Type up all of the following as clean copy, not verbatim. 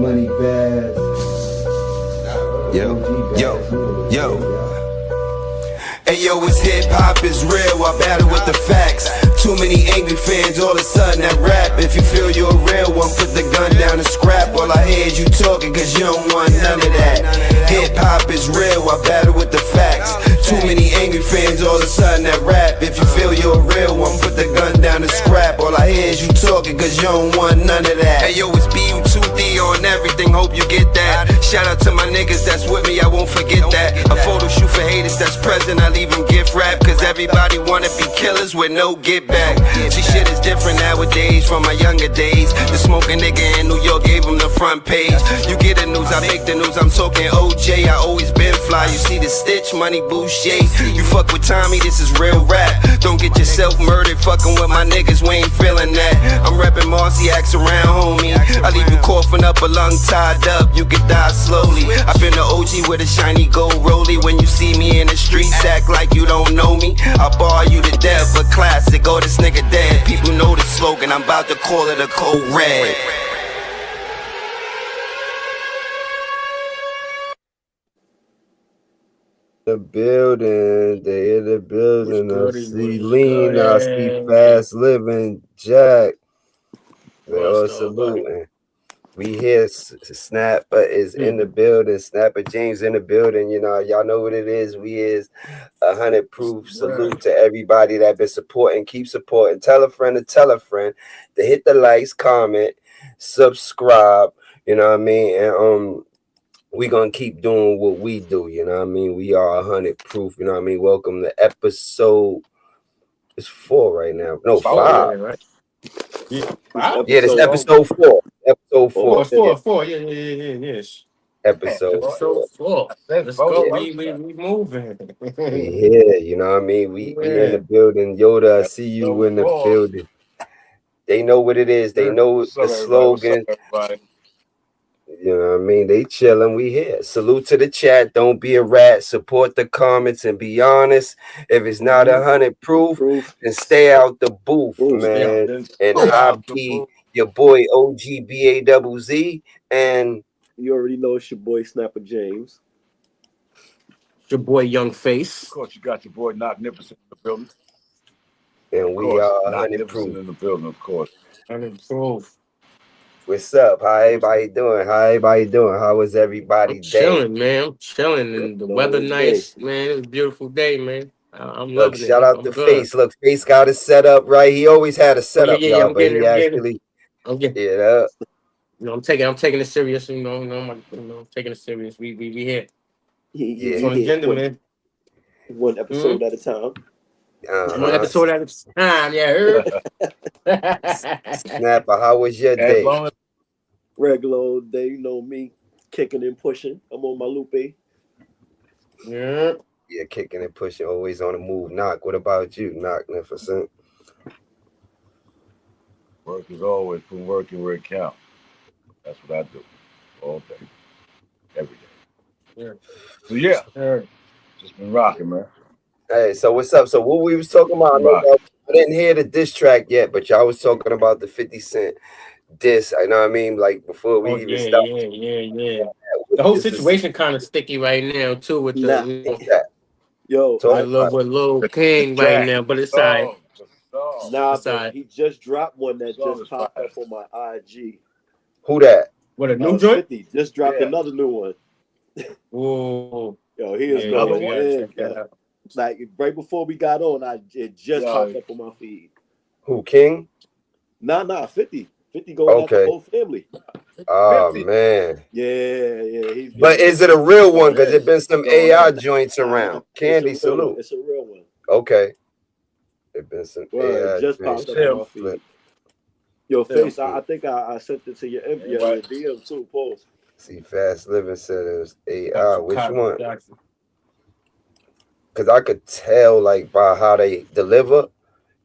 money bags. Yo. Hey yo, it's hip hop is real, I battle with the facts. Too many angry fans, all of a sudden that rap. If you feel you're a real one, put the gun down and scrap. All I hear is you talking, cause you don't want none of that. Hip hop is real, I battle with the facts. Too many angry fans, all of a sudden that rap. If you feel you're a real one, put the gun down and scrap. All I hear is you talking, cause you don't want none of that. Hey yo, it's BU2D on everything, hope you get that. Shout out to my niggas that's with me, I won't forget that. A photo shoot for haters that's present, I leave them gift wrap. Cause everybody wanna be killers with no get back. See, shit is different nowadays from my younger days. The smoking nigga in New York gave him the front page. You get the news, I make the news, I'm talking OJ. I always been fly, you see the stitch, money Boucher. You fuck with Tommy, this is real rap. Don't get yourself murdered, fucking with my niggas, we ain't feeling that. I'm reppin' Marcy, axe around, homie. I leave you coughing up a lung tied up, you can die slowly. I been the OG with a shiny gold rollie. When you see me in the streets, act like you don't know me. I bar you to death, a classic, oh this nigga dead. People know the slogan, I'm about to call it a code red. The building, they in the building. I see Lean, I see Fast Living, Jack. They all saluting. We here, Snapper is in the building, Snapper James in the building. You know, y'all know what it is. We is AHunnitProof. Salute to everybody that been supporting, keep supporting. Tell a friend to tell a friend to hit the likes, comment, subscribe. You know what I mean? And we gonna keep doing what we do. You know what I mean? We are AHunnitProof. You know what I mean? Welcome to episode. It's 4 right now. No, 5. Right? Yeah, this episode 4. Episode 4. Four. Yeah. Episode 4. Let's go. We moving. We here, you know what I mean? We in the building. Yoda, I see you in the building. They know what it is. They know the slogan. You know what I mean? They chilling. We here. Salute to the chat. Don't be a rat. Support the comments and be honest. If it's not AHunnitProof, then stay out the booth, man. And I be your boy OGBAZZ. And you already know it's your boy Snapper James. Your boy Young Face. Of course, you got your boy Magnificent in the building. And we are AHunnitProof in the building, of course. AHunnitProof. What's up? How everybody doing? How was everybody day? Chilling, man. I'm chilling. And the weather nice, man. It was a beautiful day, man. I'm loving it. Shout out to Face. Look, Face got it set up right. He always had a setup, y'all, but he actually I'm getting it. You know, I'm taking it serious. You know, I'm taking it serious. We here. It's on the agenda, man. One episode at a time. One episode at a time, yeah. Snapper, how was your day? Regular old day, you know me, kicking and pushing. I'm on my Lupe. Yeah, kicking and pushing, always on the move. Knock, what about you? Magnificent. Work is always from working where it counts. That's what I do all day, every day. Yeah. So just been rocking, man. Hey, so what's up? So what we was talking about, I didn't hear the diss track yet, but y'all was talking about the 50 Cent diss. I know what I mean? Like before we even stopped. Yeah. The whole situation kind of sticky right now too with the I love with Lil King right now, but it's all right. But he just dropped one that just popped up on my IG. Who that? What, a new joint? 50 just dropped another new one. Whoa. Yo, he is going in. Like right before we got on, it just popped up on my feed. Who, King? Nah, 50. 50 going out the whole family. Oh, 50. Man. Yeah. But is it a real one? Because there's been some AI joints around. Candy, salute. It's a real one. Okay. There's been some AI it just popped up on my feed. Yo, Face, I think I sent it to your DM too, Pause. See, Fast Living said it was AI. Which one? Because I could tell, like, by how they deliver,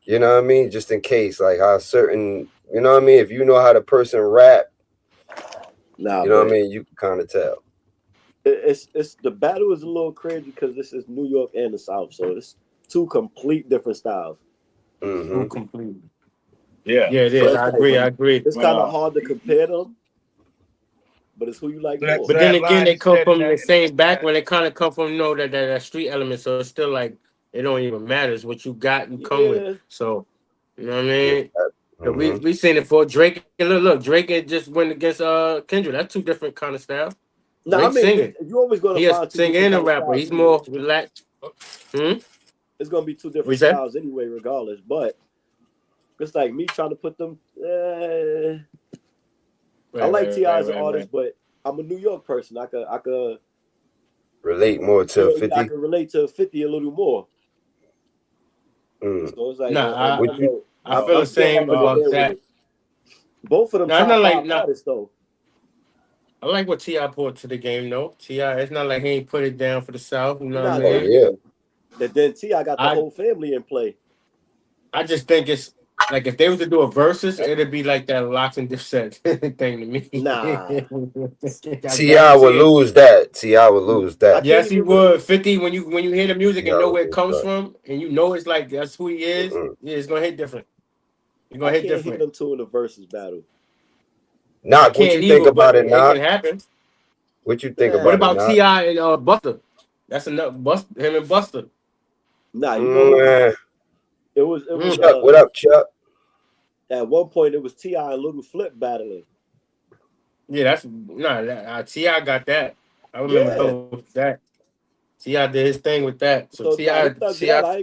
you know what I mean? Just in case, like, how certain, you know what I mean? If you know how the person rap, you know what I mean? You can kind of tell. It's the battle is a little crazy because this is New York and the South, so it's two complete different styles. Mm-hmm. Complete. Yeah, it is. I agree. It's kind of hard to compare them. but it's who you like more. But then again, they come from the same background. They kind of come from that street element. So it's still like it don't even matter. It's what you got and come with. So you know what I mean. So we seen it for Drake. And look, Drake just went against Kendrick. That's two different kind of styles. No, I mean, singing. You always going to find singing and a rapper. He's more relaxed. It's going to be two different styles anyway, regardless. But it's like me trying to put them. I like T.I. as an artist, but I'm a New York person. I could relate more to 50. I can relate to 50 a little more. So it's like, I feel the same about that. Both of them top artists, though. I like what T.I. brought to the game, though. T.I., it's not like he ain't put it down for the South. You know what I mean? Yeah. And then T.I. got the whole family in play. I just think it's like if they was to do a versus, it'd be like that Locks and Dipset thing to me. Nah. T.I. would lose that. T.I. would lose that. Yes, he would. 50, when you hear the music and know where it comes from, and you know it's like that's who he is, yeah, it's gonna hit different. You're gonna hit different. I can't hit them two in the versus battle. Knock, what you think about it, Knock? It can happen. What you think about it? What about T.I. and Busta? That's enough. Him and Busta. Nah, you know, it was Chuck, what up, Chuck? At one point, it was T.I. and Little Flip battling. Yeah, that's T.I. got that. I remember that. T.I. did his thing with that. So T.I. I ain't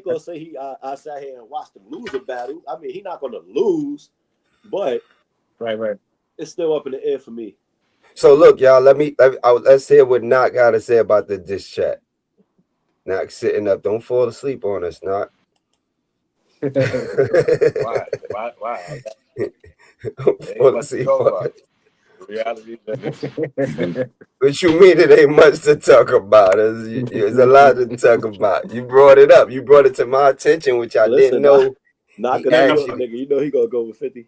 gonna say I sat here and watched him lose a battle. I mean, he's not gonna lose, but right. It's still up in the air for me. So look, y'all, let's hear what Knock got to say about the diss chat. Knock sitting up. Don't fall asleep on us, Knock. Why? Don't fall asleep on us. Reality. What you mean it ain't much to talk about? There's a lot to talk about. You brought it up. You brought it to my attention, which I didn't know. Knock it out, nigga. You know he gonna go with 50.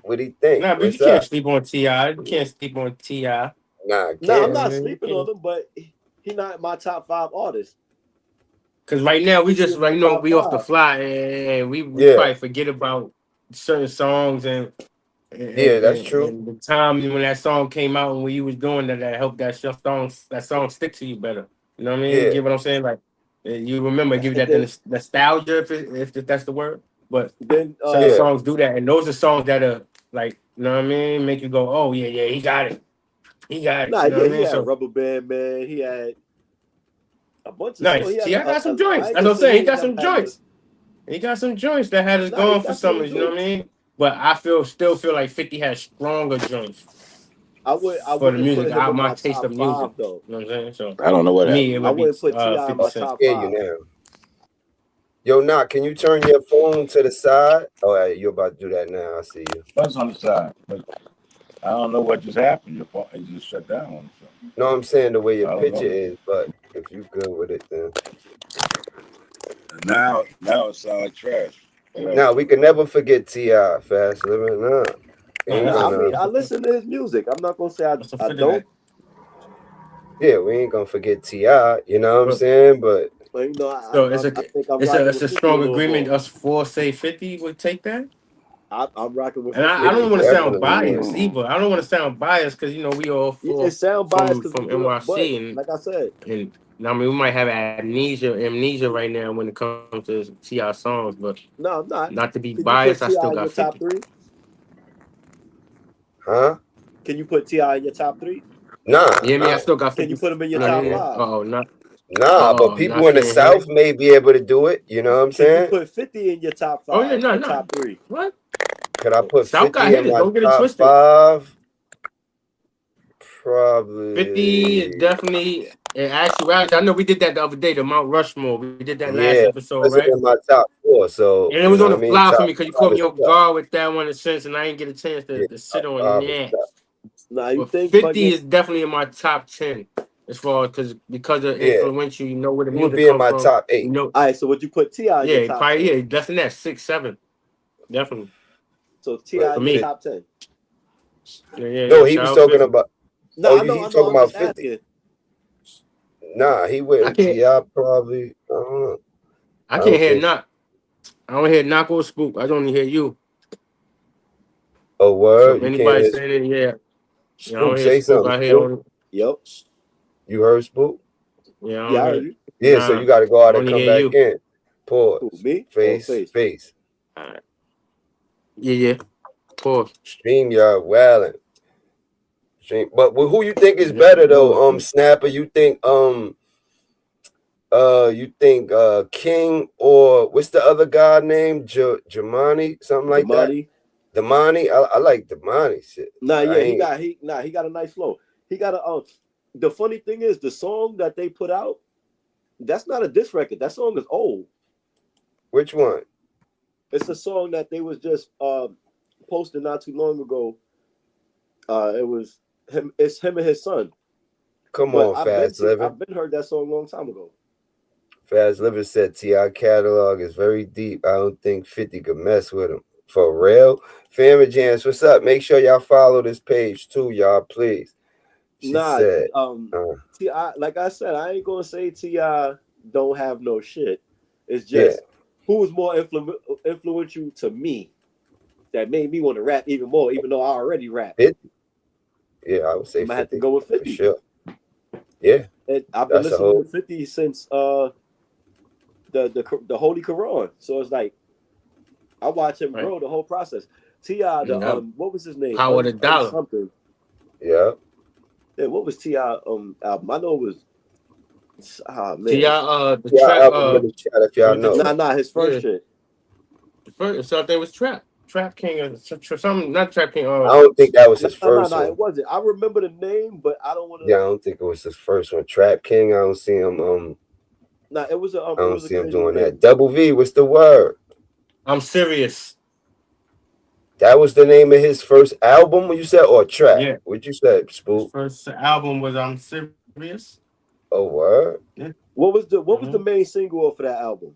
What do you think? Nah, but you can't sleep on T.I. You can't sleep on T.I. Nah, I'm not sleeping on him, but he not my top 5 artist. Because right now we just we off the fly and we probably forget about certain songs and that's true. And the time when that song came out and when you was doing that helped that song stick to you better. You know what I mean? You get what I'm saying? Like you remember, give you that nostalgia if that's the word. But then certain songs do that, and those are songs that are like, you know what I mean, make you go, oh yeah, he got it. Nah, you know he had Rubber Band Man. He had a bunch of songs. He got some joints. That's what I'm saying. He got some joints. He got some joints that had us going for summers. You know what I mean? But I still feel like 50 has stronger joints. I would for the music. My taste of music, though. You know what I'm saying? So I don't know what I wouldn't put T.I. in my top 5. Yo, Knock, can you turn your phone to the side? Oh, you're about to do that now. I see you. What's on the side? But I don't know what just happened. Your phone just shut down. No, I'm saying the way your picture is, but if you good with it, then. Now it sounds like trash. Now we can never forget T.I. Fast Living. I listen to his music. I'm not gonna say I don't. Yeah, we ain't gonna forget T.I. You know what I'm saying? But you know, so it's a strong agreement. Us four say 50 would take that. I'm rocking with. And I don't want to sound biased either. I don't want to sound biased because we all four sound biased from NYC, and like I said, and I mean we might have amnesia right now when it comes to T.I. songs, but no, I'm not. Not to be biased, I still got 50. Top 3? Huh? Can you put T.I. in your top 3? Nah. I still got 50. Can you put him in your top 5? Oh, not. Nah, but people in the South may be able to do it. You know what I'm saying? Can you put 50 in your top 5? Oh yeah, no. Top 3. What? Could I put South 50 in my top 5? Probably. 50 is definitely. In actuality, I know we did that the other day, the Mount Rushmore. We did that last episode, right? In my top 4, so. And it was on the fly for me because you caught me off guard with that one in a sense, and I didn't get a chance to sit on that. Nah, you think 50 is definitely in my top 10 as far as because of influential, you know where the music comes from. Would be in my top 8. You know, all right, so would you put T.I. in your top 10? Yeah, less than that, 6, 7, definitely. So T.I. in your top 10. No, he was talking about. No, he's talking about 50. Nah, he wouldn't. T.I. probably. I don't know. I can't hear Knock. I don't hear Knock or Spook. I don't hear you. Oh, word. So if you anybody can't saying it, yeah. Spook, I don't hear say Spook something. out here on. Yep. You heard Spook? Yeah, Yeah, I heard you. Yeah, so you got to go out I and only come hear back you. in. Pause. Who, me? Face. All right. Yeah. Pause. StreamYard wilding. But who you think is better though? Snapper, you think King or what's the other guy named Jamani, something like that? Damani. I like Damani shit. Nah, yeah, he got a nice flow. He got a the funny thing is the song that they put out, that's not a diss record. That song is old. Which one? It's a song that they was just posted not too long ago. It was him. It's him and his son. Come on, Fast Living. I've been heard that song a long time ago. Fast Living said T.I. catalog is very deep. I don't think 50 could mess with him. For real? Family Jams, what's up? Make sure y'all follow this page too, y'all, please. She said, T.I., like I said, I ain't gonna say T.I. don't have no shit. It's just who was more influential to me that made me want to rap even more, even though I already rap. 50? Yeah, I would say 50. I have to go with 50. For sure. Yeah. I've been listening to 50 since the Holy Quran. So it's like I watch him grow the whole process. T.I., what was his name? Power the Dollar. Something. Yeah. Yeah, what was T.I. album? I know it was man. T.I. The Trap if y'all know. Nah, his first shit. The first something was Trap King or something, not Trap King. I don't think that was his first one. No, it wasn't. I remember the name, but I don't want to. Yeah, I don't think it was his first one. Trap King, I don't see him. Nah, it was a. I don't see him doing that. Double V, what's the word? I'm Serious. That was the name of his first album, you said, or track? Yeah. What you said, Spook? His first album was I'm Serious. Oh, word? Yeah. What was the main single for that album?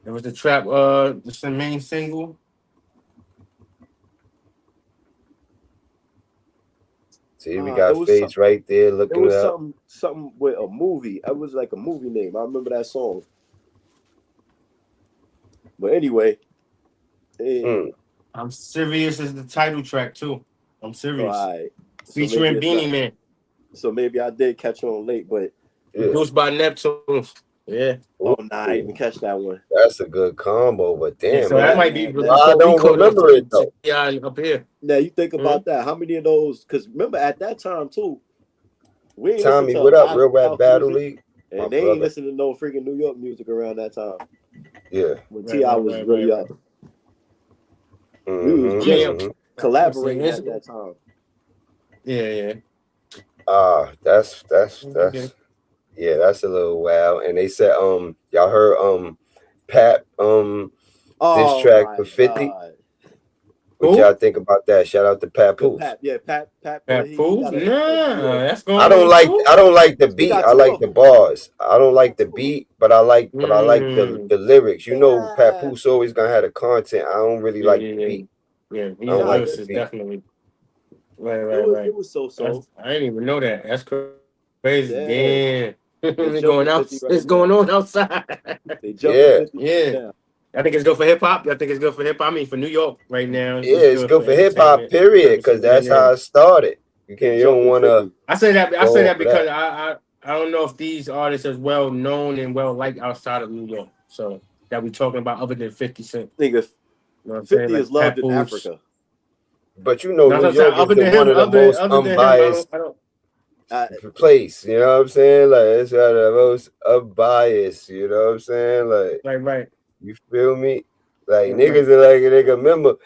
It was the Trap. It's the main single. See, we got Face right there looking it was up. Something with a movie. It was like a movie name. I remember that song. But anyway, I'm Serious is the title track too. I'm Serious. Right. Featuring Beanie Man. So maybe I did catch on late, but produced by Neptune. Yeah. Oh, nah, I didn't catch that one. That's a good combo, but damn. Yeah, so that might be. I don't remember it though. Yeah, up here. Now you think about that. How many of those? Because remember at that time too, we ain't Tommy, what up? Real Rap Battle League. And they ain't listening to no freaking New York music around that time. Yeah. When T.I. was really up. We was collaborating at that time. Yeah. That's yeah, that's a little wild. And they said y'all heard Pat this track for 50. What y'all think about that? Shout out to Pat Poos. Pat Poos? Nah, that's going. I don't like the beat. I like the bars. I don't like the beat, but I like the lyrics. You know, Pat Poos always gonna have the content. I don't really like the beat. Yeah, he is definitely. Right. It was so. I didn't even know that. That's crazy. Damn. It's going on outside. Yeah. I think it's good for hip hop. I mean, for New York right now. It's good for hip hop. Period. Because that's how it started. You don't want to. I say that because I don't know if these artists are well known and well liked outside of New York. So that we talking about other than 50 Cent. I think 50 is loved in Africa. But you know, New York is one of the most unbiased place. You know what I'm saying? Like, it's one of the most unbiased. You know what I'm saying? Like, right. You feel me? Like, niggas are like, nigga,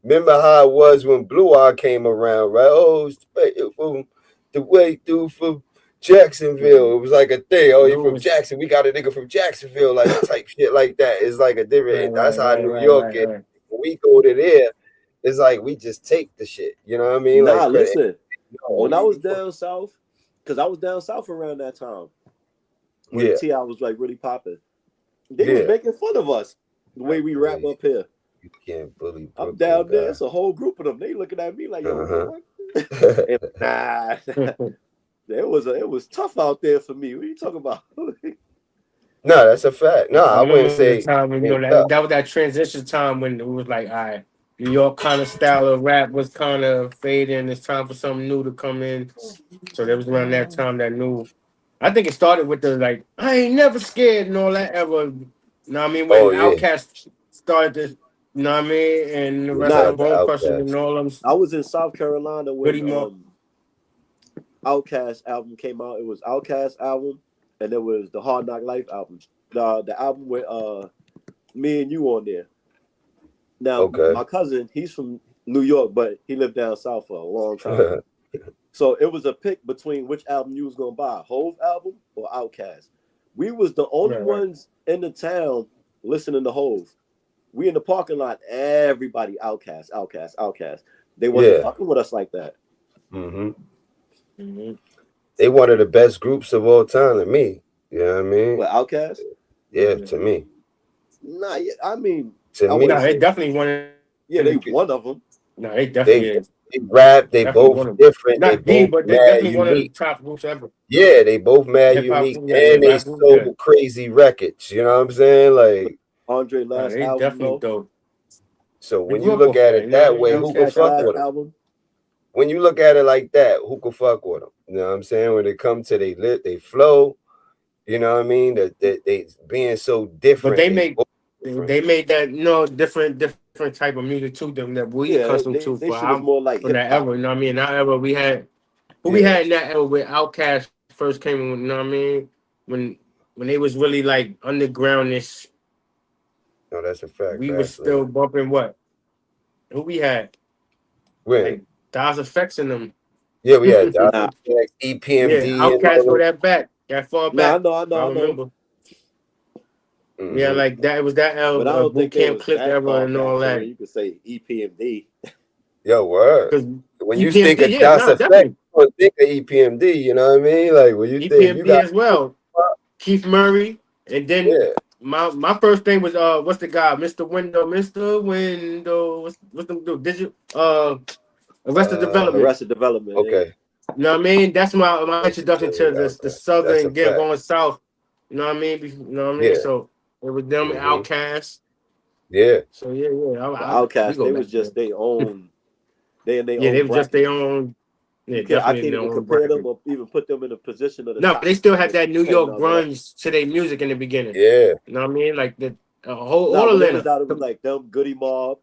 remember how it was when Blue Eye came around, right? Oh, it's the way through from Jacksonville. It was like a thing. Oh, you from Jackson? We got a nigga from Jacksonville, like type shit like that. It's like a different. That's how New York is. When we go to there, it's like we just take the shit. You know what I mean? Nah, listen. When I was down south, because I was down south around that time, when T.I. was like really popping, they was making fun of us the way we rap up here. You can't bully Brooklyn, I'm down there. It's a whole group of them. They looking at me like, yo, nah. It was tough out there for me. What are you talking about? No, that's a fact. No, I wouldn't say time when, that was that transition time when it was like, all right, New York kind of style of rap was kind of fading. It's time for something new to come in. So that was around that time that new. I think it started with the like, I ain't never scared and all that ever. You know what I mean? When Outkast started this, you know what I mean? And the rest of them Bone Crushers and all them. I was in South Carolina when Goody Outkast album came out. It was Outkast album, and there was the Hard Knock Life album. The album with me and you on there. Now my cousin, he's from New York, but he lived down south for a long time. So it was a pick between which album you was gonna buy, Hove album or Outkast. We was the only ones in the town listening to Hove. We in the parking lot, everybody Outkast. They wasn't fucking with us like that. They one of the best groups of all time to me. You know what I mean? What, Outkast? Yeah, to me. Nah, I mean, they definitely one. Yeah, they one of them. No, they definitely. They rap. They both different. Not they both but they definitely one of the top groups ever. Yeah, they both mad unique, and they sold crazy records. You know what I'm saying? Like Andre last they album, definitely dope. So when you look at it that way, who can fuck with them? When you look at it like that, who can fuck with them? You know what I'm saying? When it comes to they flow, you know what I mean? That they being so different. But they made that different type of music too that we accustomed to for our, more like from that era. You know what I mean? That era we had we had in that era where Outkast first came. You know what I mean? When they was really like undergroundish. No, that's a fact. We was still bumping what? Who we had? When? Like Das Effects in them. Yeah, we had Das Effects, EPMD. Yeah, Outkast go that far back. I know. Yeah, like that. It was that boot camp clip era and all that. You could say EPMD. Yo, word. When you EPMD, think of Das Effect, you think of EPMD. You know what I mean? Like when you think EPMD as well. Keith Murray, and then my first thing was what's the guy? Mr. Window. What's the dude? Digital Arrested Development. Okay. You know what I mean? That's my introduction to the southern going south. You know what I mean? You know what I mean? Yeah. So it was them Outkast. Yeah. So yeah. Outkast, they was just their own. They were just their own. Yeah, I can't even compare them or even put them in a position of the but they still had that New York grunge to their music in the beginning. Yeah. You know what I mean? Like the whole all Atlanta. It was like them Goody Mob.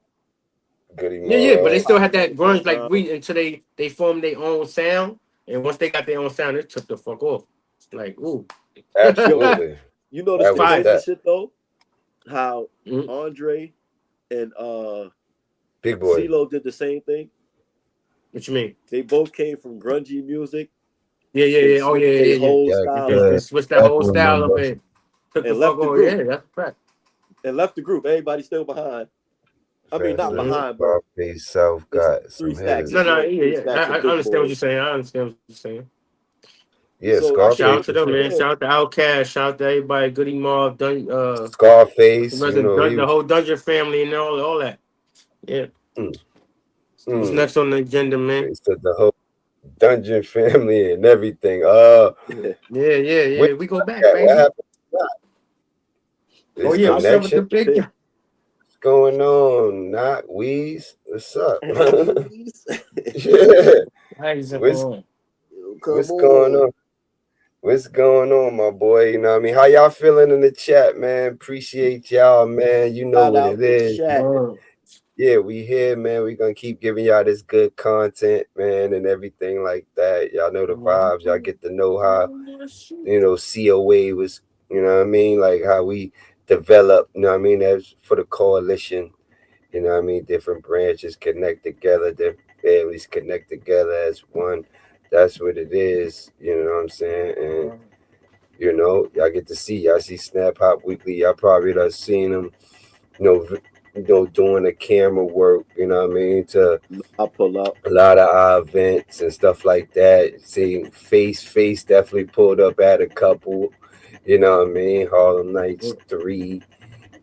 Yeah, but they still had that grunge like we until they formed their own sound. And once they got their own sound, it took the fuck off. Like, ooh. Absolutely. You know the crazy shit though? How Andre and Big Boy CeeLo did the same thing. What you mean? They both came from grungy music. Yeah. Oh yeah. Whole style. They switched that whole style up and took the fuck off. Yeah, that's a fact. And left the group. Everybody's still behind. I mean, not behind, but South got three stacks. No, yeah. I understand what you're saying. Yeah, so, Scarface. Shout out to them, man. Shout out to Outkast. Shout out to everybody. Goody Mob, Scarface. The whole Dungeon family and all that. Yeah. What's next on the agenda, man? The whole Dungeon family and everything. Yeah. We go back, baby. What happened? What's up with the big guy? What's going on? Not Weez. What's up? What's going on? What's going on, my boy? You know what I mean? How y'all feeling in the chat, man? Appreciate y'all, man. You know what it is. Yeah, we here, man. We gonna keep giving y'all this good content, man, and everything like that. Y'all know the vibes. Y'all get to know how, COA was, you know what I mean? Like how we develop, you know what I mean? As for the coalition, you know what I mean? Different branches connect together, different families connect together as one. That's what it is, you know what I'm saying? And, y'all get to see, y'all see Snap Hop Weekly. Y'all probably done seen them, doing the camera work, you know what I mean? I pull up a lot of our events and stuff like that. Seeing Face definitely pulled up at a couple, you know what I mean? Harlem Nights 3, you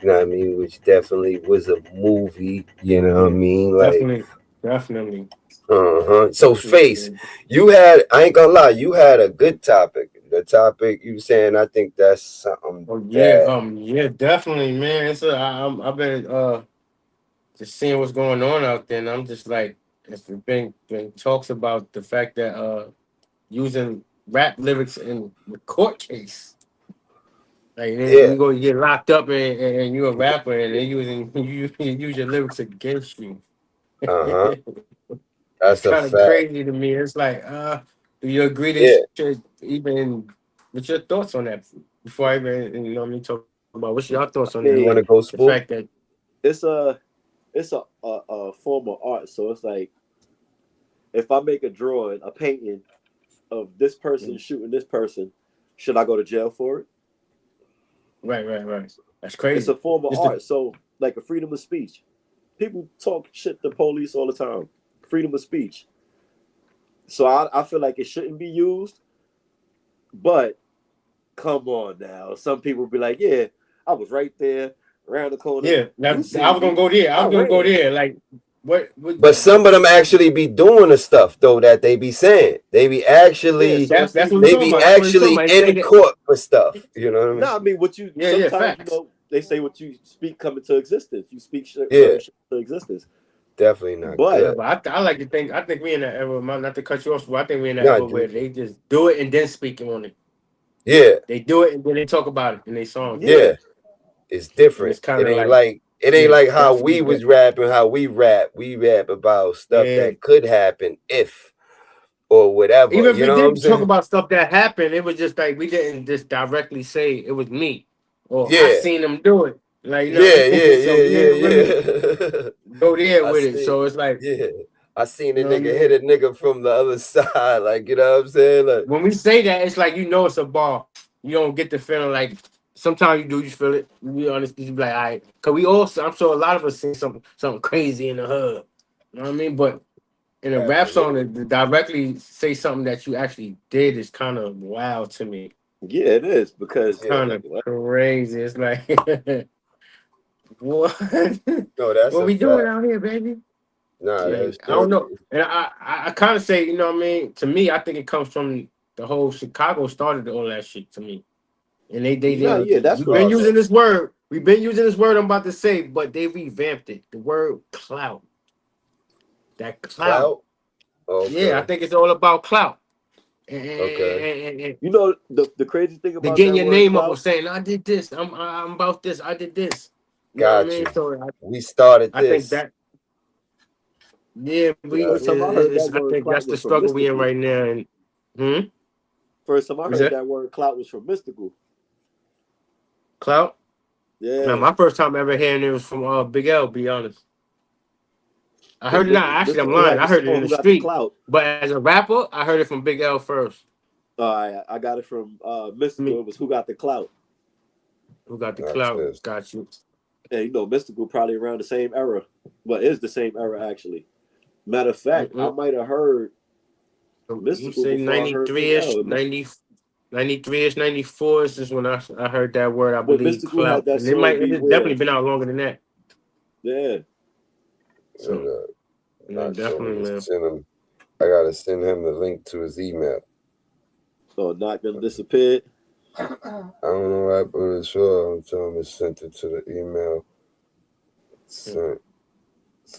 know what I mean? Which definitely was a movie, you know what I mean? Like, Definitely. So Face, I ain't gonna lie, you had a good topic. The topic you saying, I think that's something. Yeah, definitely, man. I've been just seeing what's going on out there, and I'm just like, it's been talks about the fact that using rap lyrics in the court case. Like you go get locked up and you're a rapper and they're using you use your lyrics against you. That's kind of crazy to me. It's like, do you agree they should even? What's your thoughts on that? Before I even talk about what's your thoughts on that? You want to go spool? The fact that it's a form of art, so it's like if I make a drawing, a painting of this person shooting this person, should I go to jail for it? Right. That's crazy. It's a form of art, so like a freedom of speech. People talk shit to police all the time. Freedom of speech. So I feel like it shouldn't be used, but come on now. Some people be like, yeah, I was right there around the corner. Yeah, I was gonna go there. I was gonna go there. Like what? But some of them actually be doing the stuff though that they be saying. They be actually that's what they be actually in court for stuff. You know what I mean? No, I mean what you sometimes they say what you speak come into existence. You speak shit into existence. Definitely not. But I like to think. I think we in that era. Not to cut you off, but I think we in that era where they just do it and then speak on it. Yeah, they do it and then they talk about it in their songs. Yeah, it's different. It ain't like how we was rapping. How we rap about stuff that could happen if or whatever. Even if you know we what I'm didn't saying? talk about stuff that happened, it was just like we didn't just directly say it was me or I seen them do it. Like yeah. Go there with it. So it's like I seen a nigga hit a nigga from the other side. Like you know what I'm saying? Like when we say that, it's like it's a bar. You don't get the feeling like sometimes you do. You feel it. You be honest. You be like, all right, because we also I'm sure a lot of us seen something crazy in the hood. You know what I mean? But in a rap song to directly say something that you actually did is kind of wild to me. Yeah, it is because it's kind of crazy. It's like, what? No, that's what we doing out here, baby? Nah, I don't know. And I kind of say, you know what I mean? To me, I think it comes from the whole Chicago started all that shit to me. And they that's we've been using this word. We've been using this word I'm about to say, but they revamped it. The word clout. That clout. Okay. Yeah, I think it's all about clout. And you know the crazy thing about getting your name up or saying I did this, I'm about this, I did this. Got you. So we started this. I think that. Yeah, I think that's the struggle we in right now. And first time I heard that word clout was from Mystical. Clout? Yeah. Now, my first time ever hearing it was from Big L, be honest. I heard it actually I'm lying. I heard it in the street. But as a rapper, I heard it from Big L first. I got it from Mystical. It was Who Got the Clout. Who Got the Clout? Got you. And Mystical probably around the same era. Well, it's the same era actually. Matter of fact, I might have heard Mystical. You say 93-ish, 93-ish, 94-ish is when I heard that word, I believe. Clout. And it's definitely been out longer than that. Yeah. So, definitely, man. I gotta send him the link to his email. So not gonna disappear. I don't know why, but it's sure I'm telling him to send it to the email. So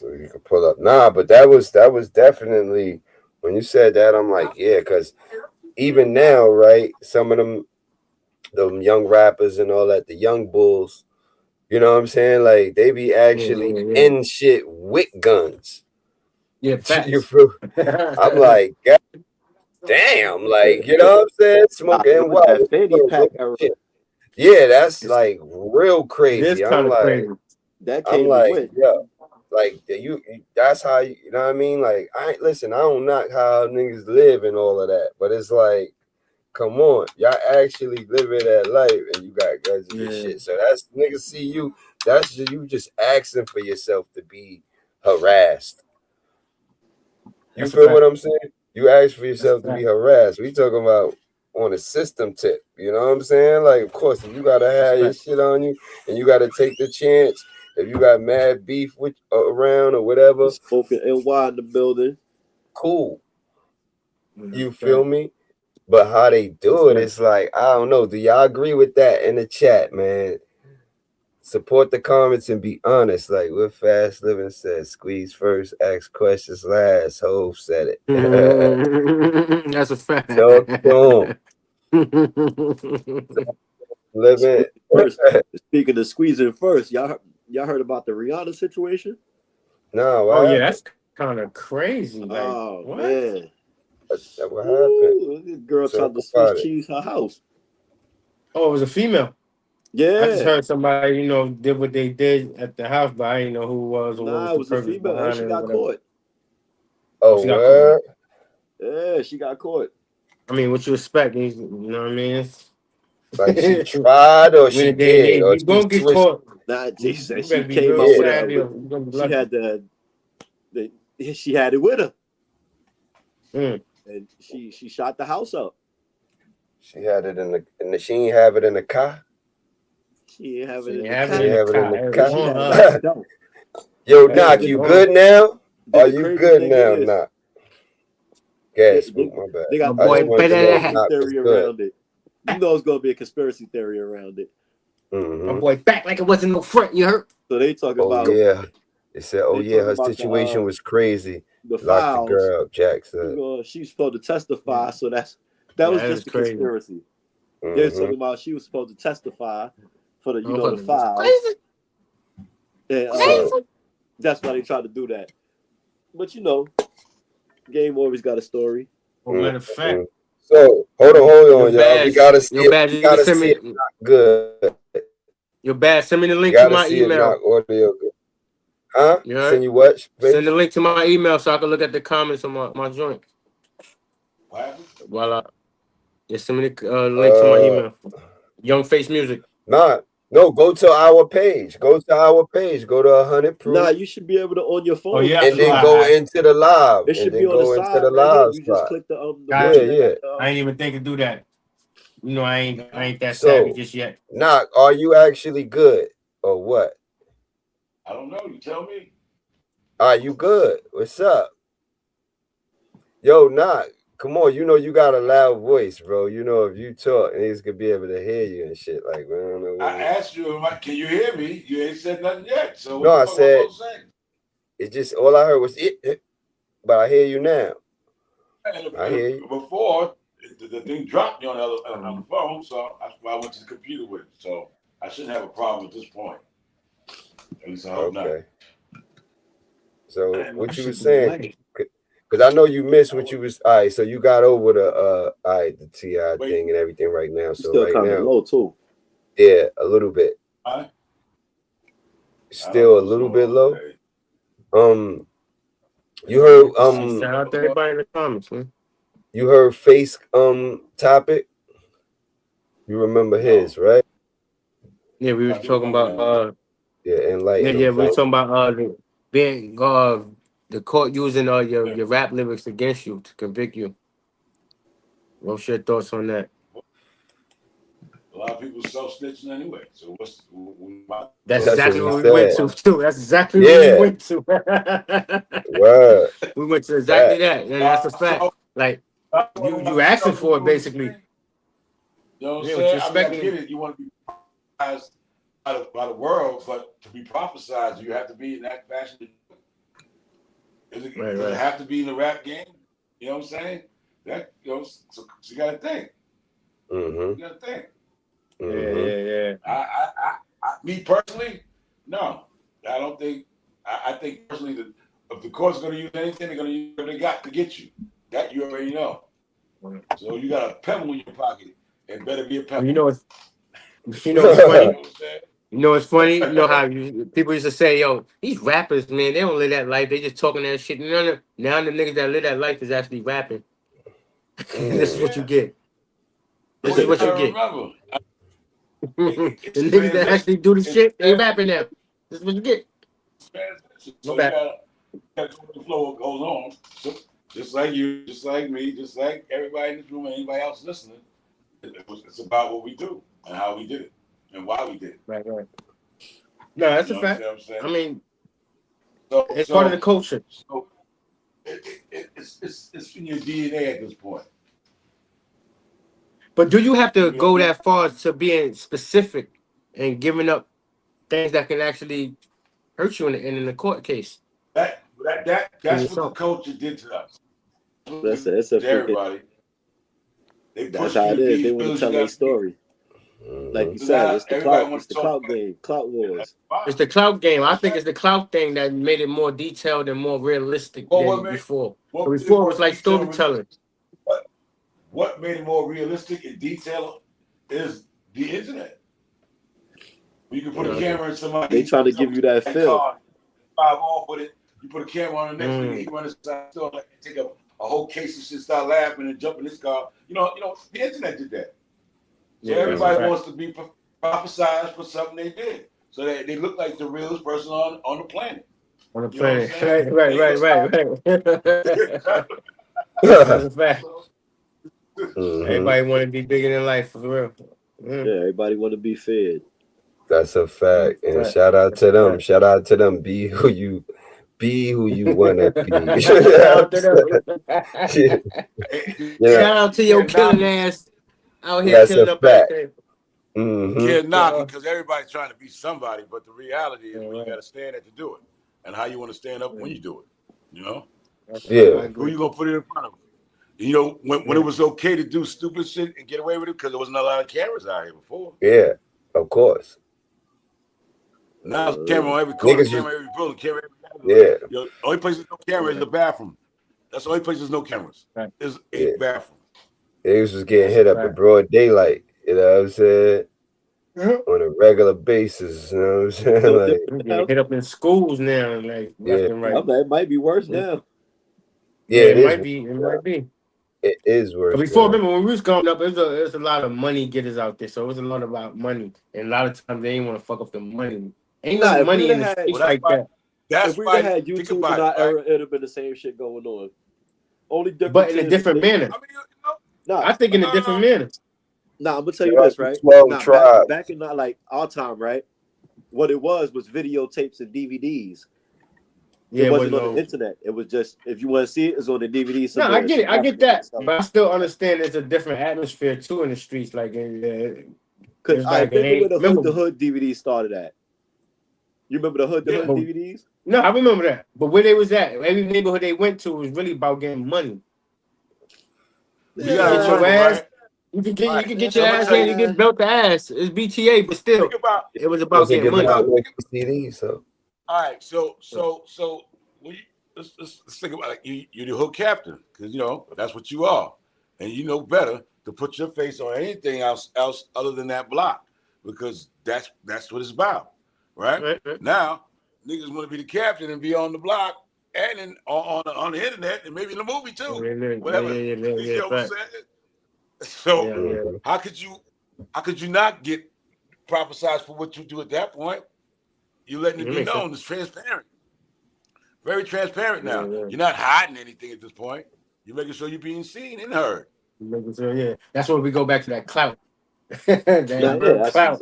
you can pull up. Nah, but that was definitely when you said that, I'm like, yeah, because even now, right, some of them young rappers and all that, the young bulls, you know what I'm saying? Like they be actually in shit with guns. Yeah, facts. I'm like, God damn, like you know what I'm saying? Smoking wild. Yeah, that's like real crazy. I'm like, crazy. That I'm like, yeah, like that's how you know what I mean? Like, I don't knock how niggas live and all of that, but it's like, come on, y'all actually living that life and you got guns and shit. So that's niggas see you. That's you just asking for yourself to be harassed. You feel what I'm saying? You ask for yourself to be harassed. We talking about on a system tip. You know what I'm saying? Like, of course, if you gotta have your shit on you and you gotta take the chance. If you got mad beef with around or whatever, spoken NY in the building. Cool. You feel me? But how they do it, it's like, I don't know. Do y'all agree with that in the chat, man? support the comments and be honest. Like what Fast Living said, squeeze first, ask questions last. Hove said it. That's a fact. Talk to him. Living. First, speaking of squeezing first, y'all heard about the Rihanna situation? No, oh yeah, that's kind of crazy. Like, oh what? Man, what happened? This girl tried to Swiss cheese her house. Oh, it was a female. Yeah, I just heard somebody, you know, did what they did at the house, but I didn't know who it was or what it was was the a purpose female, and behind she it. got caught. Oh, She got what? Yeah, she got caught. I mean, what you expect? You know what I mean? It's, like she tried or she did, or you gonna get switched. caught. Nah, You she better be came real out with savvy or her. you're gonna be She lucky. had she had it with her, and she shot the house up. She had it in the. She didn't have it in the car. She didn't have it in the car. Yo, Knock, you good now? Are you good now, Knock? Gas, my bad. They got the theory around it. You know it's gonna be a conspiracy theory around it. My boy back like it wasn't no front. You heard? So they talk about. Yeah, they said, her situation was crazy. Locked the girl up. Jack said she's supposed to testify. So that was just a conspiracy. They're talking about she was supposed to testify for the files. And that's why they tried to do that. But game always got a story. Matter of fact. So hold on, y'all. We gotta see it. We gotta see it. Not good. You're bad. Send me the link to my email. Audio good. Huh? Send you what? Send the link to my email so I can look at the comments on my joint. Voila. Just send me the link to my email. Young Face Music. No, go to our page. Go to AHunnitProof. Nah, you should be able to on your phone. And then go into the live. It should be on the side. Right, you just click the yeah. I ain't even think to do that. You know, I ain't that savvy just yet. Knock, are you actually good or what? I don't know. You tell me. Are you good? What's up? Yo, Knock. Come on, you got a loud voice, bro. If you talk, niggas could be able to hear you and shit. Like, man, I don't know. I asked you, can you hear me? You ain't said nothing yet. So no, I said it's just all I heard was it, but I hear you now. I hear you. Before the thing dropped me on the phone, so that's why I went to the computer with it. So I shouldn't have a problem at this point. At least I hope not. So what you were saying? Because I know you missed what you was. All right, so you got over the TI thing and everything right now. So still right kind now, of low too. Yeah, a little bit. Still a little bit low. You heard shout out to everybody in the comments, man. You heard Face topic. You remember his, right? Yeah, we were talking about enlighten. Yeah, we were talking about being the court using your rap lyrics against you to convict you. What's your thoughts on that? A lot of people self-snitching anyway. So that's exactly what we went to too. That's exactly what we went to. Word. We went to exactly that, and that's a fact. Like you asking for it basically. You know what I'm saying? I get it. You want to be prophesized by the world, but to be prophesized, you have to be in that fashion. Does it have to be in the rap game? You know what I'm saying? That so you got to think. You got to think. Yeah. Me personally, no, I don't think. I think personally that if the court's going to use anything, they're going to use what they got to get you. That you already know. So you got a pebble in your pocket. It better be a pebble. You know it's funny. It's funny. You know how people used to say, "Yo, these rappers, man, they don't live that life. They just talking that shit." Now the niggas that live that life is actually rapping. This is what you get. This is what you get. The niggas that actually do the shit, they rapping now. This is what you get. So you gotta go with the flow goes on. So, just like you, just like me, just like everybody in this room and anybody else listening. It's about what we do and how we did it and why we did it. Right. No, that's a fact. I mean, it's part of the culture. So it's in your DNA at this point. But do you have to go that far to being specific and giving up things that can actually hurt you in the court case. That's what the culture did to us. That's everybody. That's how it is. They want to tell their story. Like you said, it's the clout game, clout wars. It's the clout game. I think it's the clout thing that made it more detailed and more realistic than before. Before it was like storytelling. What made it more realistic and detailed is the internet. You can put a camera in somebody. They trying to give you that feel. 5 off with it. You put a camera on the next thing, he run inside store, like take a whole case of shit, start laughing and jump in this car. You know, the internet did that. So everybody wants to be prophesized for something they did. So they look like the realest person on the planet. On the planet. Right. That's a fact. Everybody want to be bigger than life, for real. Yeah, everybody want to be fed. That's a fact. And shout out to them. Shout out to them. Be who you want to be. Shout out to your killing ass out here killing up everything. Can't knock it because everybody's trying to be somebody, but the reality is you got to stand there to do it, and how you want to stand up when you do it. You know, who you gonna put it in front of? You know, when it was okay to do stupid shit and get away with it because there wasn't a lot of cameras out here before. Yeah, of course. Now there's camera on every corner, camera every building, camera every bathroom. The only place there's no camera is the bathroom. That's the only place there's no cameras. There's a bathroom. Niggas was getting hit up in broad daylight. You know what I'm saying? On a regular basis. You know what I'm saying? Like, hit up in schools now. Like, left and right. It might be worse now. Yeah, it might be. It might be. It is worse. But before, remember when we was growing up, there's a lot of money getters out there. So it was a lot about money, and a lot of times they didn't want to fuck up the money. Ain't no money in the streets like that. If we had YouTube in our era, it'd have been the same shit going on. Only difference, but in a different manner. I think in a different manner. Nah, I'm gonna tell you this, right? Back in like our time, right? What it was videotapes and DVDs. Yeah, it wasn't on the internet. It was just if you want to see it, it's on the DVD. No, I get it. I get that, but I still understand there's a different atmosphere too in the streets. Like, because I remember where the Hood DVD started at. You remember the Hood DVDs? No, I remember that. But where they was at, every neighborhood they went to was really about getting money. You can get your ass. You can get your ass and you get belt the ass. It's BTA, but still, it was about getting money. All right, so let's think about it. You're the hood captain because that's what you are, and you know better to put your face on anything else other than that block because that's what it's about. Right? Now, niggas want to be the captain and be on the block and then on the internet and maybe in the movie too. Whatever. You know what I'm saying? So how could you not get prophesized for what you do at that point? You're letting it be known. It's transparent. Very transparent now. You're not hiding anything at this point. You're making sure you're being seen and heard. That's where we go back to that clout. Clout.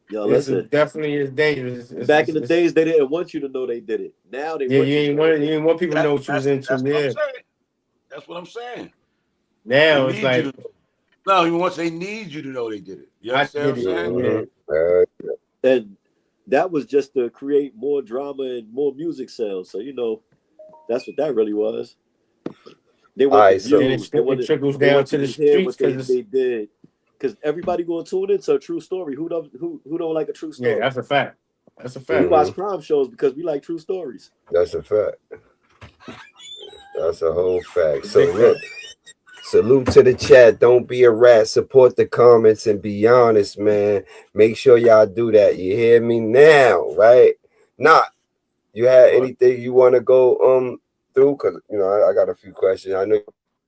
Yo, listen, definitely is dangerous. Back in the days, they didn't want you to know they did it. Now they you ain't want people to know what you was into. That's what I'm saying. Now it's like no, even once they need you to know they did it. You understand what I'm saying? And that was just to create more drama and more music sales. So that's what that really was. They want it trickles down to the streets because they did. Because everybody gonna tune into a true story. Who don't like a true story? Yeah, that's a fact. That's a fact. We watch crime shows because we like true stories. That's a fact. That's a whole fact. So look, salute to the chat. Don't be a rat. Support the comments and be honest, man. Make sure y'all do that. You hear me now, right? Not. You had anything you want to go through? Because I got a few questions. I know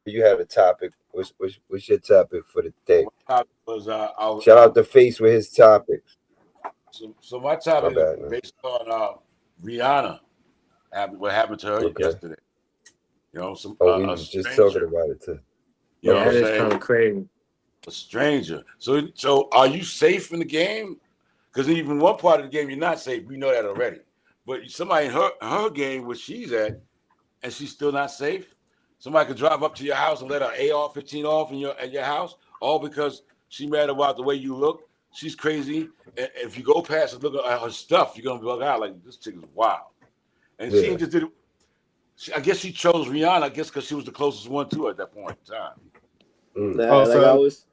you had a topic. What's your topic for the day? Shout out to Face with his topics. So my topic is based on Rihanna. What happened to her yesterday? We was just talking about it too. You know what I'm saying? That's kind of crazy. A stranger. So are you safe in the game? Because even one part of the game you're not safe. We know that already. But somebody in her game where she's at, and she's still not safe. Somebody could drive up to your house and let her AR-15 off at your house, all because she mad about the way you look. she's crazy. And if you go past and look at her stuff, you're gonna bug out like this chick is wild. And she just did it. I guess she chose Rihanna. I guess because she was the closest one to her at that point in time. Like I always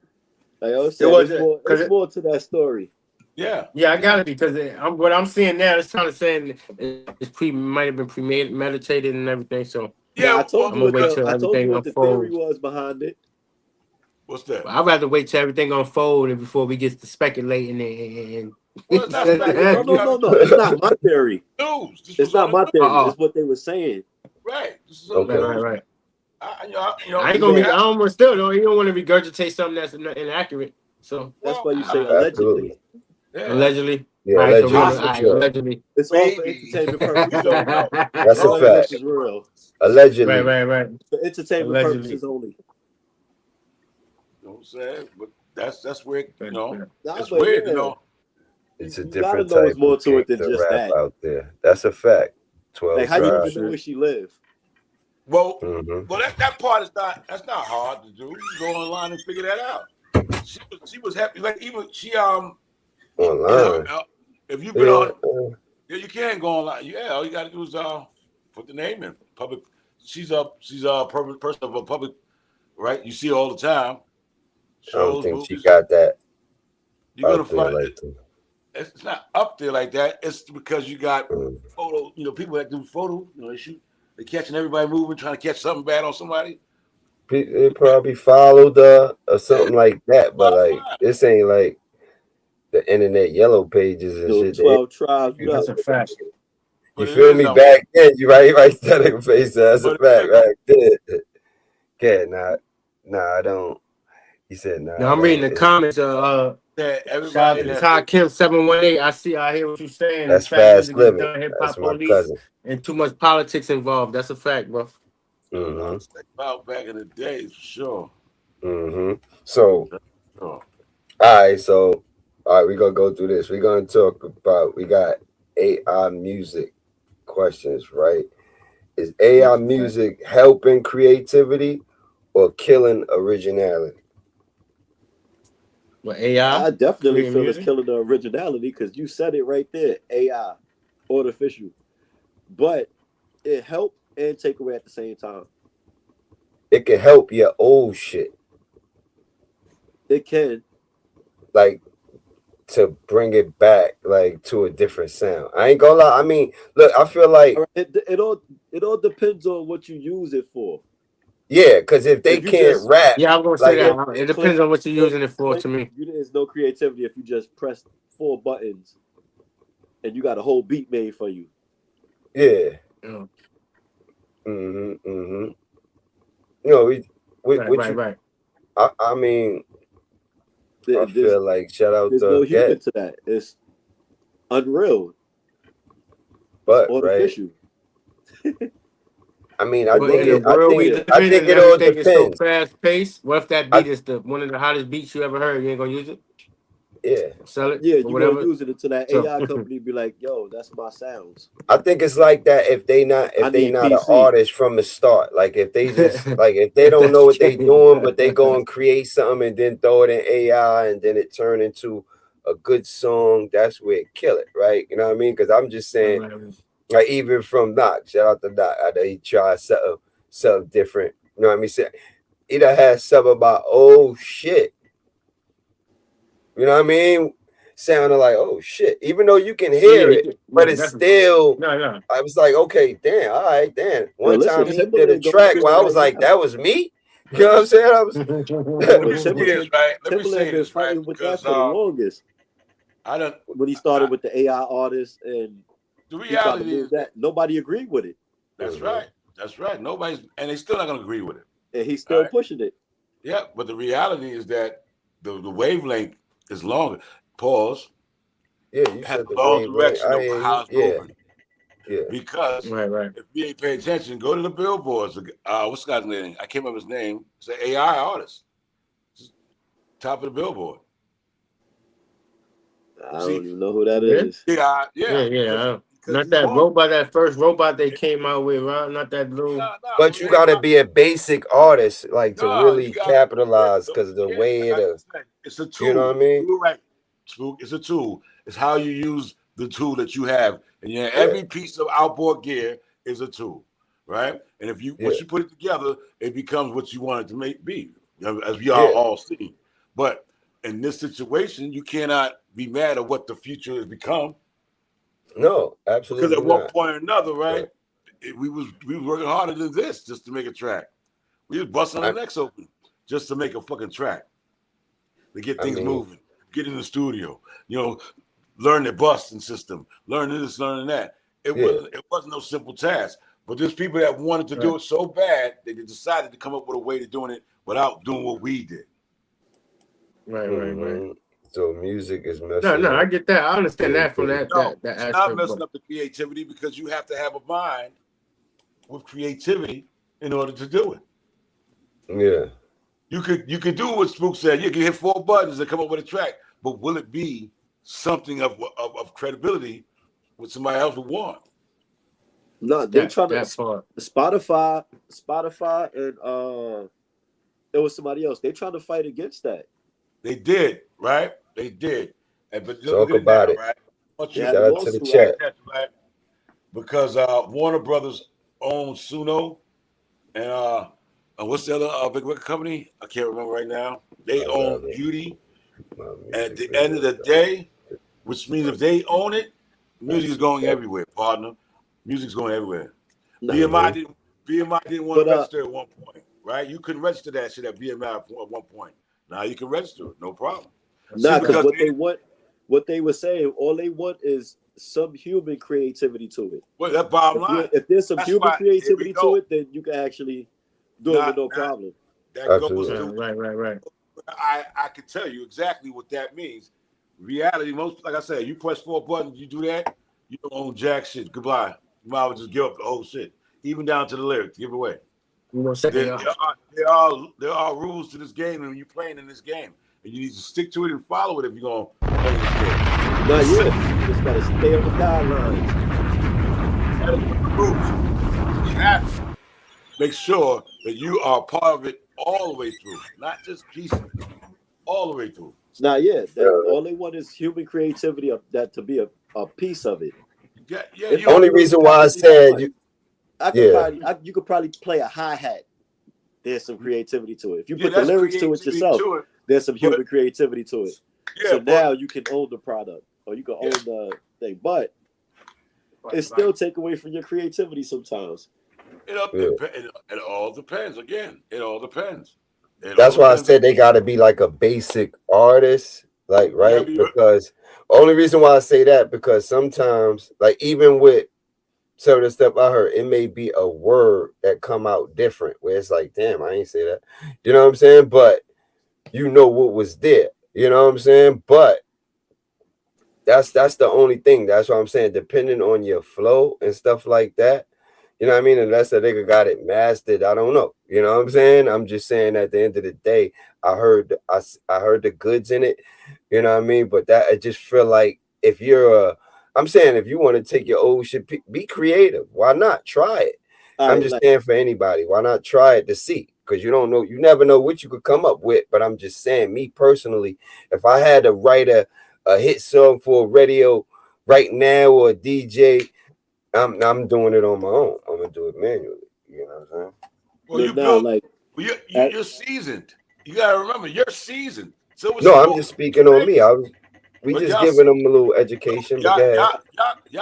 said, it's more to that story. Yeah, I got it because what I'm seeing now is kind of saying it's might have been premeditated and everything. So I told you what the theory unfolds. was behind it. What's that? I'd rather wait till everything unfolds before we get to speculating and. No. It's not my theory. It's not my theory. It's what they were saying. Right. Right. I ain't gonna be. I almost still though. You don't want to regurgitate something that's inaccurate. So that's why you say allegedly. Yeah. Allegedly. Yeah, allegedly. It's all for entertainment purposes. That's a fact. Is real. Allegedly. Right. For entertainment purposes only. You know what I'm saying? But that's where it's weird, you know. It's a different type of more to it than just rap that out there. That's a fact. 12 like how do you even know where she live? Well, that part is that's not hard to do. You can go online and figure that out. She was happy. Like even she online. If you've been on, you can go online. Yeah, all you got to do is put the name in public. She's a person of a public, right? You see her all the time. I don't think she got that. You're gonna find it. It's not up there like that. It's because you got photo. People that do photo. They shoot. They're catching everybody moving, trying to catch something bad on somebody. They probably followed or something like that, but like this ain't like the internet yellow pages and shit. 12 tribes. That's a fact. You feel me? Back then, you right studying face. That's a fact, right there. Okay, I don't. He said, "No." Now I'm reading the comments. Shout out to Ty Kim 718. I hear what you're saying. That's fast living. Hip-hop police and too much politics involved. That's a fact, bro. About back in the day, for sure. So, all right. So, all right, we're gonna go through this. We're gonna talk about. We got AI music questions, right? Is AI music helping creativity or killing originality? Well, AI, I definitely feel it's killing the originality because you said it right there. AI, artificial, but it help and take away at the same time. It can help your old shit. It can, like, to bring it back, like, to a different sound. I ain't gonna lie. I mean, look, I feel like it all depends on what you use it for. Yeah, because if they can't rap, I'm gonna say that. It depends on what you're using it for. To me, there's no creativity if you just press 4 buttons and you got a whole beat made for you. Yeah. Right. I mean, I feel like shout out there's to no human to that. It's unreal. But it's artificial. Right. I mean, I think it all depends. So fast paced. What if that beat is one of the hottest beats you ever heard? You ain't gonna use it? Yeah. Sell it? Yeah, you're gonna use it until that AI company be like, yo, that's my sounds. I think it's like that if they not an artist from the start. Like if they just if they don't know what they doing, but they go and create something and then throw it in AI and then it turn into a good song, that's where it kill it, right? You know what I mean? Because I'm just saying. Like even from Doc, shout out to Doc. I know he tried something different. You know what I mean? He done had something about shit. You know what I mean? Sounding like shit. Even though you can hear it, but it's still. No. I was like, okay, damn, all right, damn. One time he did a track where I was like, that was me. You know what I'm saying? I was. Let me say this, right? Because the longest. When he started with the AI artist and. The reality is that nobody agreed with it. That's right. And they still not gonna agree with it. And he's still pushing it. Yeah, but the reality is that the wavelength is longer. Pause. Yeah, you has said a long direction of how it's moving. Yeah. Because if you ain't pay attention, go to the billboards. What's the guy's name? I can't remember his name. It's an AI artist. Top of the billboard. I don't even know who that is. Yeah. Not that robot, that first robot they came out with, right? Not that little. But you gotta be a basic artist, to really capitalize, because the way it's a tool. You know what I mean? You're right. Spook. It's a tool. It's how you use the tool that you have. And every piece of outboard gear is a tool, right? And if you once you put it together, it becomes what you want it to be, as we are all seeing. But in this situation, you cannot be mad at what the future has become. No, absolutely. Because at one point or another, right, we was working harder than this just to make a track. We was busting our necks open just to make a fucking track, to get things moving, get in the studio, learn the busting system, learn this, learn that. It wasn't no simple task. But there's people that wanted to do it so bad that they decided to come up with a way to doing it without doing what we did. Right. So music is messing. No, I get that. I understand that from that. That it's aspect, not messing up the creativity because you have to have a mind with creativity in order to do it. Yeah. You could do what Spook said. You can hit 4 buttons and come up with a track, but will it be something of credibility what somebody else would want? No, they're trying to Spotify, and it was somebody else. They're trying to fight against that. They did, right? They did. But talk about it. Right? Shout out to the chat. Right? Because Warner Brothers owns Suno, and what's the other big record company? I can't remember right now. They own Beauty. And at the end of the day, which means if they own it, music is going everywhere, partner. Music's going everywhere. BMI didn't want to register at one point, right? You couldn't register that shit at BMI at one point. Now you can register it, no problem. Nah, because what they were saying, all they want is some human creativity to it. Well, that's bottom line. If there's some human creativity to it, then you can actually do it with no problem. That goes to right. I can tell you exactly what that means. Reality, like I said, you press 4 buttons, you do that, you don't own jack shit. Goodbye. You might as well just give up the whole shit, even down to the lyrics. Give it away. There are rules to this game, and when you're playing in this game, and you need to stick to it and follow it if you're gonna play this game. No, you just gotta stay on the guidelines. That is the rules. You have to make sure that you are part of it all the way through, not just pieces, all the way through. Now, all they want is human creativity that to be a piece of it. The only reason why I said you could probably play a hi-hat. There's some creativity to it. If you put the lyrics to it yourself, there's some human creativity to it. So now you can own the product or you can own the thing, but it still take away from your creativity sometimes. It all depends. Again, it all depends. That's why I said they got to be like a basic artist, like because only reason why I say that because sometimes, like even with some of the stuff I heard, it may be a word that come out different where it's like, damn, I ain't say that. You know what I'm saying? But you know what was there. You know what I'm saying? But that's the only thing. That's what I'm saying. Depending on your flow and stuff like that. You know what I mean? Unless a nigga got it mastered, I don't know. You know what I'm saying? I'm just saying at the end of the day, I heard the goods in it. You know what I mean? But that I just feel like if you're I'm saying if you want to take your old shit, be creative. Why not? Try it. I'm just saying for anybody, why not try it to see? Because you don't know, you never know what you could come up with. But I'm just saying, me personally, if I had to write a hit song for a radio right now or a DJ, I'm doing it on my own. I'm gonna do it manually. You know what I'm saying? Well, you're seasoned. You gotta remember, you're seasoned. So I'm just speaking on me. We just giving them a little education. Y'all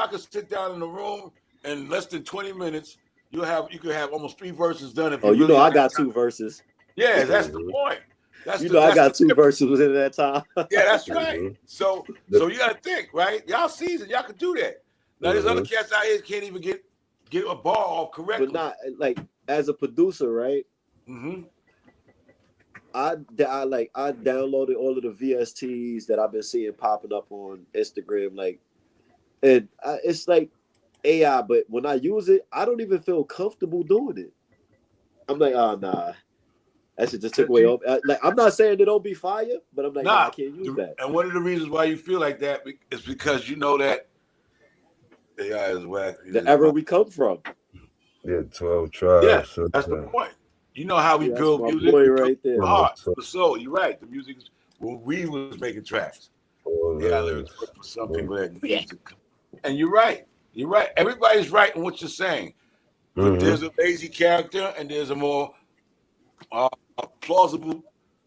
can sit down in the room in less than 20 minutes. You could have almost 3 verses done. If I got 2 verses. Yeah, that's the point. I got 2 verses within that time. Yeah, that's right. So you gotta think, right? Y'all seasoned, y'all can do that. Now there's other cats out here can't even get a bar off correctly. But not like as a producer, right? I downloaded all of the VSTs that I've been seeing popping up on Instagram, it's like AI, but when I use it, I don't even feel comfortable doing it. I'm like, oh nah, that shit just took away. I'm not saying it don't be fire, but I'm like, I can't use that. And one of the reasons why you feel like that is because you know that AI is whack. The era we come from. Yeah, 12 tribes. Yeah, that's the point. You know how we build music right there. The heart, the soul. You're right. The music is when we was making tracks. lyrics work for some people that need to. And you're right. You're right. Everybody's right in what you're saying. But there's a lazy character and there's a more plausible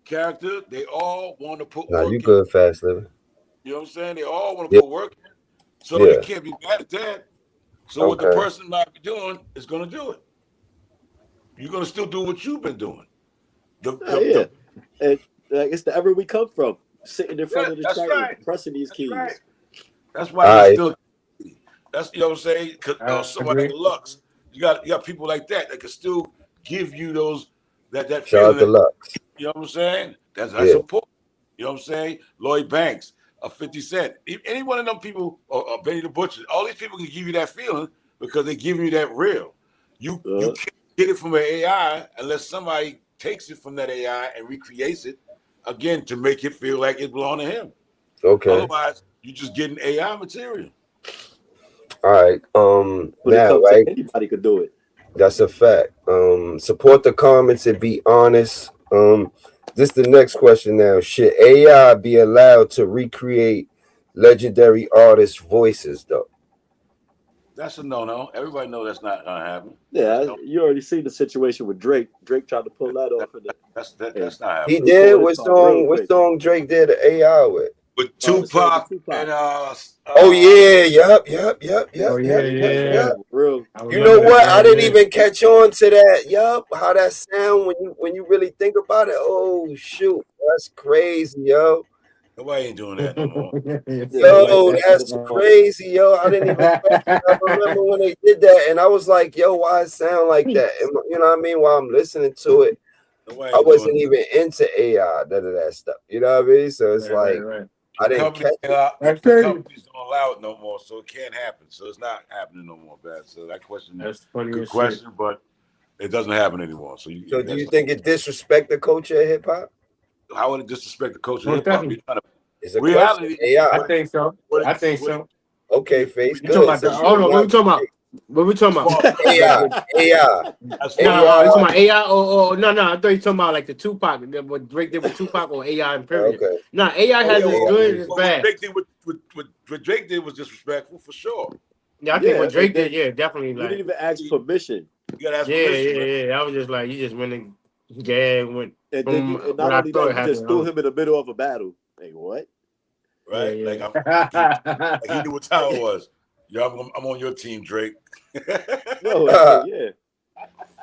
character. They all want to put work you good, Fast Living. You know what I'm saying? They all want to put work in. So they can't be mad at that. So what the person might be doing is going to do it. You're going to still do what you've been doing. And it's the ever we come from, sitting in front of the track, pressing these keys. Right. That's why still. That's you know what I'm saying. Because somebody like Lux, you got people like that can still give you those that Shout feeling. out to Lux. You know what I'm saying? That's important. You know what I'm saying? Lloyd Banks, 50 Cent, any one of them people, or Benny the Butcher, all these people can give you that feeling because they give you that real. You can't get it from an AI unless somebody takes it from that AI and recreates it again to make it feel like it belongs to him. Okay. Otherwise, you're just getting AI material. All right. Now, right? Anybody could do it. That's a fact. Support the comments and be honest. This is the next question now. Should AI be allowed to recreate legendary artists' voices, though? That's a no-no. Everybody knows that's not gonna happen. Yeah, you already seen the situation with Drake. Drake tried to pull that off. That's not happening. He did. What song Drake did the AI with? With Tupac and Oh yeah, yep. Oh yeah. Real. You know what? I didn't even catch on to that. Yup, how that sound when you really think about it. Oh shoot, that's crazy, yo. Nobody ain't doing that no more. Yo, that's crazy, yo. I didn't even. I remember when they did that, and I was like, yo, why it sound like that? And, you know what I mean? While I'm listening to it, I wasn't even into AI, none of that stuff. You know what I mean? So it's I didn't catch it. The companies don't allow it no more, so it can't happen. So it's not happening no more, bad. So that question is a good question, but it doesn't happen anymore. So do you think it disrespect the culture of hip hop? How would it disrespect the culture of hip hop? It's a reality. AI. I think so. Okay, Face. Hold on, what we talking about? What we talking about? AI. You talking about AI or no? I thought you talking about like the Tupac, what Drake did with Tupac or AI in period. Okay. No, AI has its good and its bad. What Drake did was disrespectful for sure. Yeah, I think what Drake did, definitely. You didn't even ask permission. You gotta ask permission. I was just like, you just went and went. And then not only that, you just threw him in the middle of a battle. Like what? Right? Yeah. Like he knew what time it was. Yo, I'm on your team, Drake. Yeah.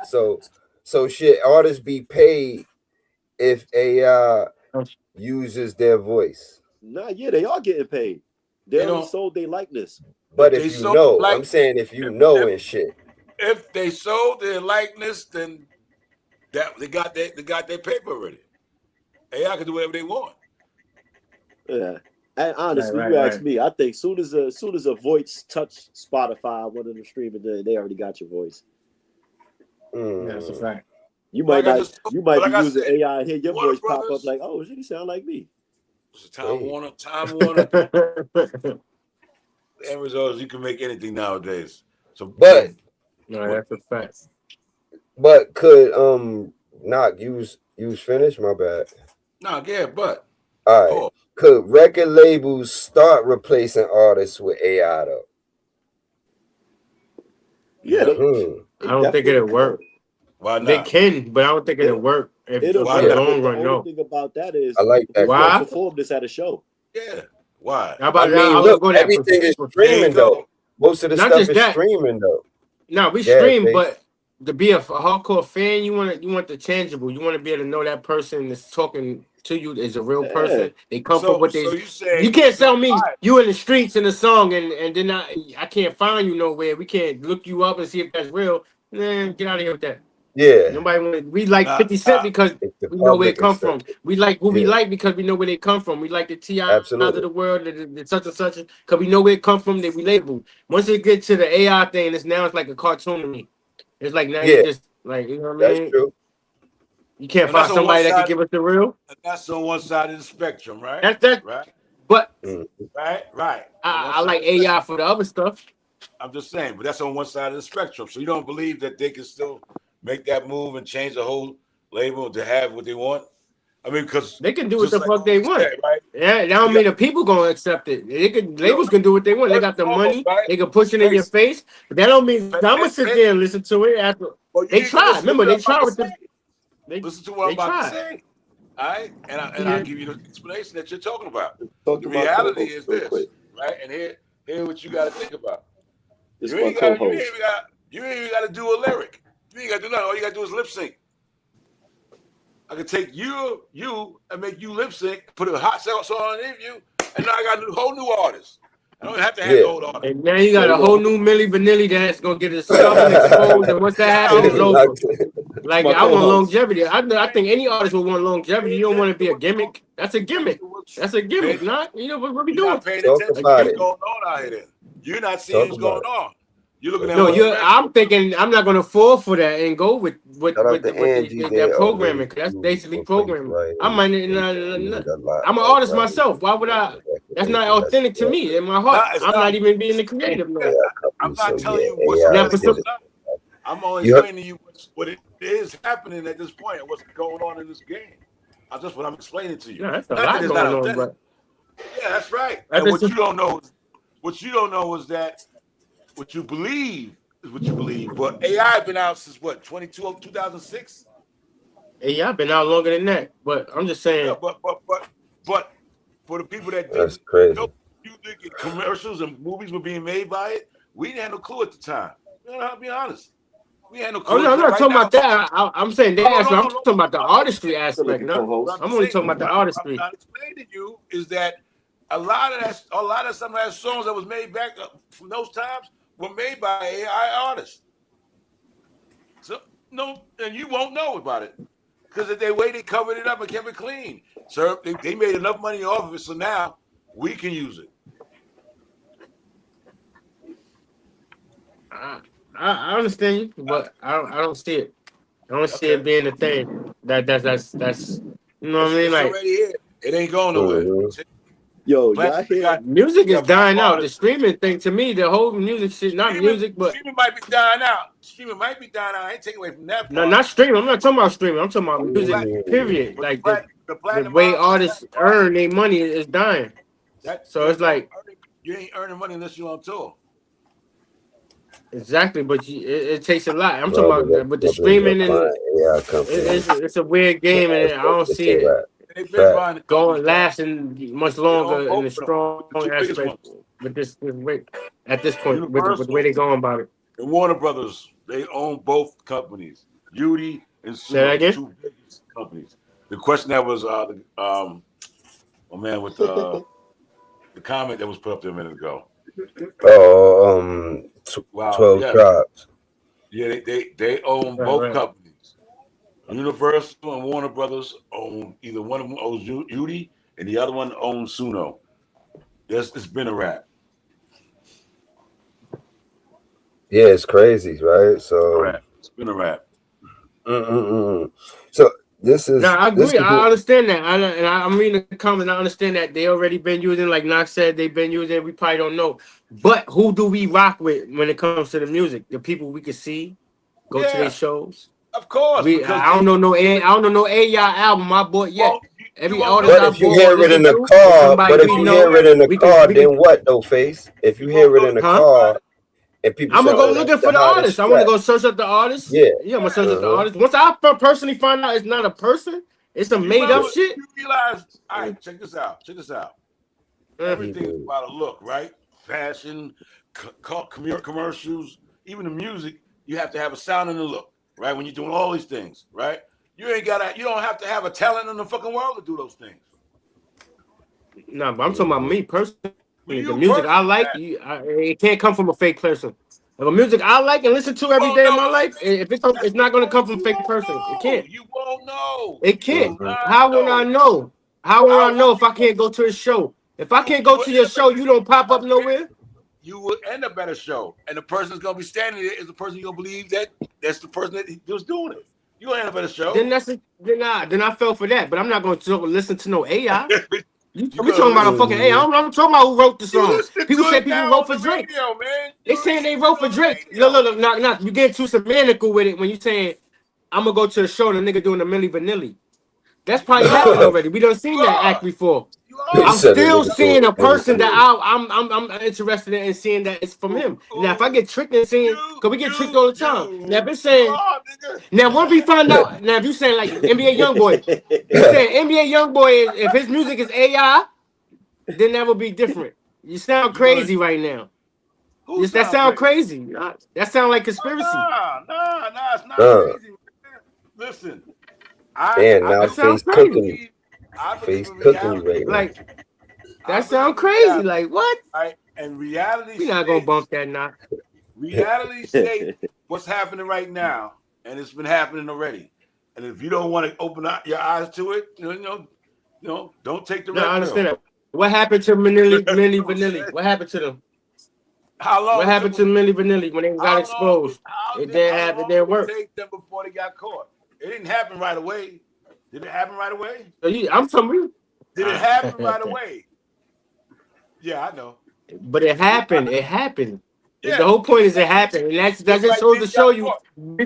So should artists be paid if AI uses their voice? Yeah, they are getting paid. They only sold their likeness. But if you know, I'm saying if you know and shit. If they sold their likeness, then that they got their paper already. AI can do whatever they want. Yeah. And honestly, you ask me, I think soon as a voice touch Spotify, one of them streaming, they already got your voice. That's a fact. You might be using AI and hear your voice pop up like, oh, shit, he sound like me. Time Warner. The end result is you can make anything nowadays. So, that's a fact. But could not use finish? My bad. No, yeah, but all right. Could record labels start replacing artists with AI though? Yeah, I don't think it'll work. Why not? They can, but I don't think it'll work. If it'll for the long run, the only thing about that is I like that. Why perform this at a show? Yeah, why? How about look, everything is streaming though. Most of the stuff is streaming though. No, we stream, but to be a hardcore fan, you want the tangible. You want to be able to know that person that's talking to you is a real person. They come from what they. You can't tell me you in the streets in the song and then I can't find you nowhere. We can't look you up and see if that's real. Man, get out of here with that. Yeah. Nobody. We like 50 Cent because we know where it come from. We like who we like because we know where they come from. We like the T.I.s of the world, the such and such, because we know where it come from. They relatable. Once it gets to the AI thing, it's like a cartoon to me. It's like now you just like, you know what I mean? That's true. You can't find somebody that can give us the real. That's on one side of the spectrum, right? That's right. But right. I like AI for the other stuff. I'm just saying, but that's on one side of the spectrum. So you don't believe that they can still make that move and change the whole label to have what they want? I mean, because they can do what the fuck they want. Said, right? Yeah, that don't mean the people gonna accept it. Labels can do what they want. They got the money. Right? They can push it in your face. But that don't mean I'm gonna sit there and listen to it after. They tried. Remember, they tried with the. Listen to what I'm about to say. All right, and I'll give you the explanation that you're talking about. The reality is this, right? And here what you got to think about. You ain't even got to do a lyric. You ain't got to do nothing. All you got to do is lip sync. I can take you, and make you lip sync, put a hot sauce on you, and now I got a whole new artist. I don't have to have the old artist. And now you got a whole new Milli Vanilli that's gonna get his stuff exposed, and once that happens, it's over. Like I want longevity. I think any artist would want longevity. You don't want to be a gimmick. That's a gimmick. That's a gimmick. Not what we doing? Not paying attention to what's going on out here. Then you're not seeing what's going on. You're looking at I'm thinking I'm not gonna fall for that and go with that programming. Cause that's basically programming. I'm an artist myself. Why would I? That's not authentic to me in my heart. I'm not even being the creative. I'm not telling you what's I'm only explaining to you what it is happening at this point and what's going on in this game. That's what I'm explaining to you. Yeah, that's a lot going on, but yeah, that's right. And what you don't know is that what you believe is what you believe. But AI been out since what, 2006? AI been out longer than that. But I'm just saying. Yeah, but for the people that that's crazy. Music and commercials and movies were being made by it, we didn't have no clue at the time. You know, I'll be honest. We had no clue. Oh, no, I'm not talking about that. I'm saying that aspect. I'm talking about the artistry aspect. No, I'm only talking about the artistry. What I'm explaining to you is that a lot of some of that songs that was made back from those times were made by AI artists. So and you won't know about it because of the way they covered it up and kept it clean. Sir, they made enough money off of it, so now we can use it. I understand you, but I don't see it. I don't see it being a thing. That's you know what I mean? Like already here. It ain't going nowhere. Yo, y'all hear? Music is dying out. The streaming thing, to me, the whole music shit, not music, but streaming might be dying out. I ain't taking away from that part. No, not streaming. I'm not talking about streaming. I'm talking about music, period. Like the way artists earn their money is dying. So it's like you ain't earning money unless you're on tour. Exactly, but it takes a lot. I'm talking about with the streaming and it's a weird game, and I don't see it lasting much longer in the strong aspect with this way at this point with the way they're going about it. And Warner Brothers, they own both companies, Beauty and Suno, the two biggest companies. The question that was with the comment that was put up there a minute ago. 12 Tribes. Yeah, they own both companies. Universal and Warner Brothers own either one of them owns Beauty and the other one owns Suno. It's been a wrap. Yeah, it's crazy, right? So it's been a wrap. So this is. No, I agree. I understand that. I'm reading the comment. I understand that they already been using, like Knox said, they've been using. We probably don't know, but who do we rock with when it comes to the music? The people we can see, go to their shows. Of course. I don't know no AI album I bought yet. But if you hear it in the car, then what though, Face? If you hear it in the car. I'm gonna go looking for the artist. I want to go search up the artist. Yeah, I'm gonna search up the artist. Once I personally find out it's not a person, it's a made up shit. You realize, all right, check this out. Everything is about a look, right? Fashion, commercials, even the music. You have to have a sound and a look, right? When you're doing all these things, right? You don't have to have a talent in the fucking world to do those things. No, but I'm talking about me personally. The music I like, it can't come from a fake person. The music I like and listen to every day of my life, it's not going to come from a fake person. It can't. You won't know. It can't. How would I know? How would I know if I can't go to a show? If I can't go to your show, you don't pop up nowhere? You will end up at a show, and the person that's going to be standing there is the person you're going to believe that's the person that was doing it. You will end up at a show. Then I fell for that, but I'm not going to listen to no AI. We talking about a fucking AI. I'm talking about who wrote the song. People say people wrote for Drake. They saying they wrote for Drake. Look, knock. You get too semantical with it when you saying I'm gonna go to a show and a nigga doing a Milli Vanilli. That's probably happened already. We done seen that act before. I'm still seeing a person that I'm interested in and seeing that it's from him. Now, if I get tricked and seeing, because we get tricked all the time. Now, if it's saying, now once we find out, now if you saying like NBA YoungBoy, you saying NBA YoungBoy, if his music is AI, then that would be different. You sound crazy right now. That sound crazy. That sound like conspiracy. Nah, it's not crazy. Listen, now Face cooking. Face cooking right now. Like, that sound crazy. Like, what? And reality. We're not gonna bump that knock. Reality states what's happening right now, and it's been happening already. And if you don't want to open up your eyes to it, you know, don't take the red pill. I understand that. What happened to Milli Vanilli? What happened to them? How long? What happened to Milli Vanilli when they got exposed? It didn't work. Take them before they got caught. It didn't happen right away. Did it happen right away? I'm telling you. Did it happen right away? Yeah, I know. But it happened. It happened. Yeah. The whole point is it happened, and that just goes to show you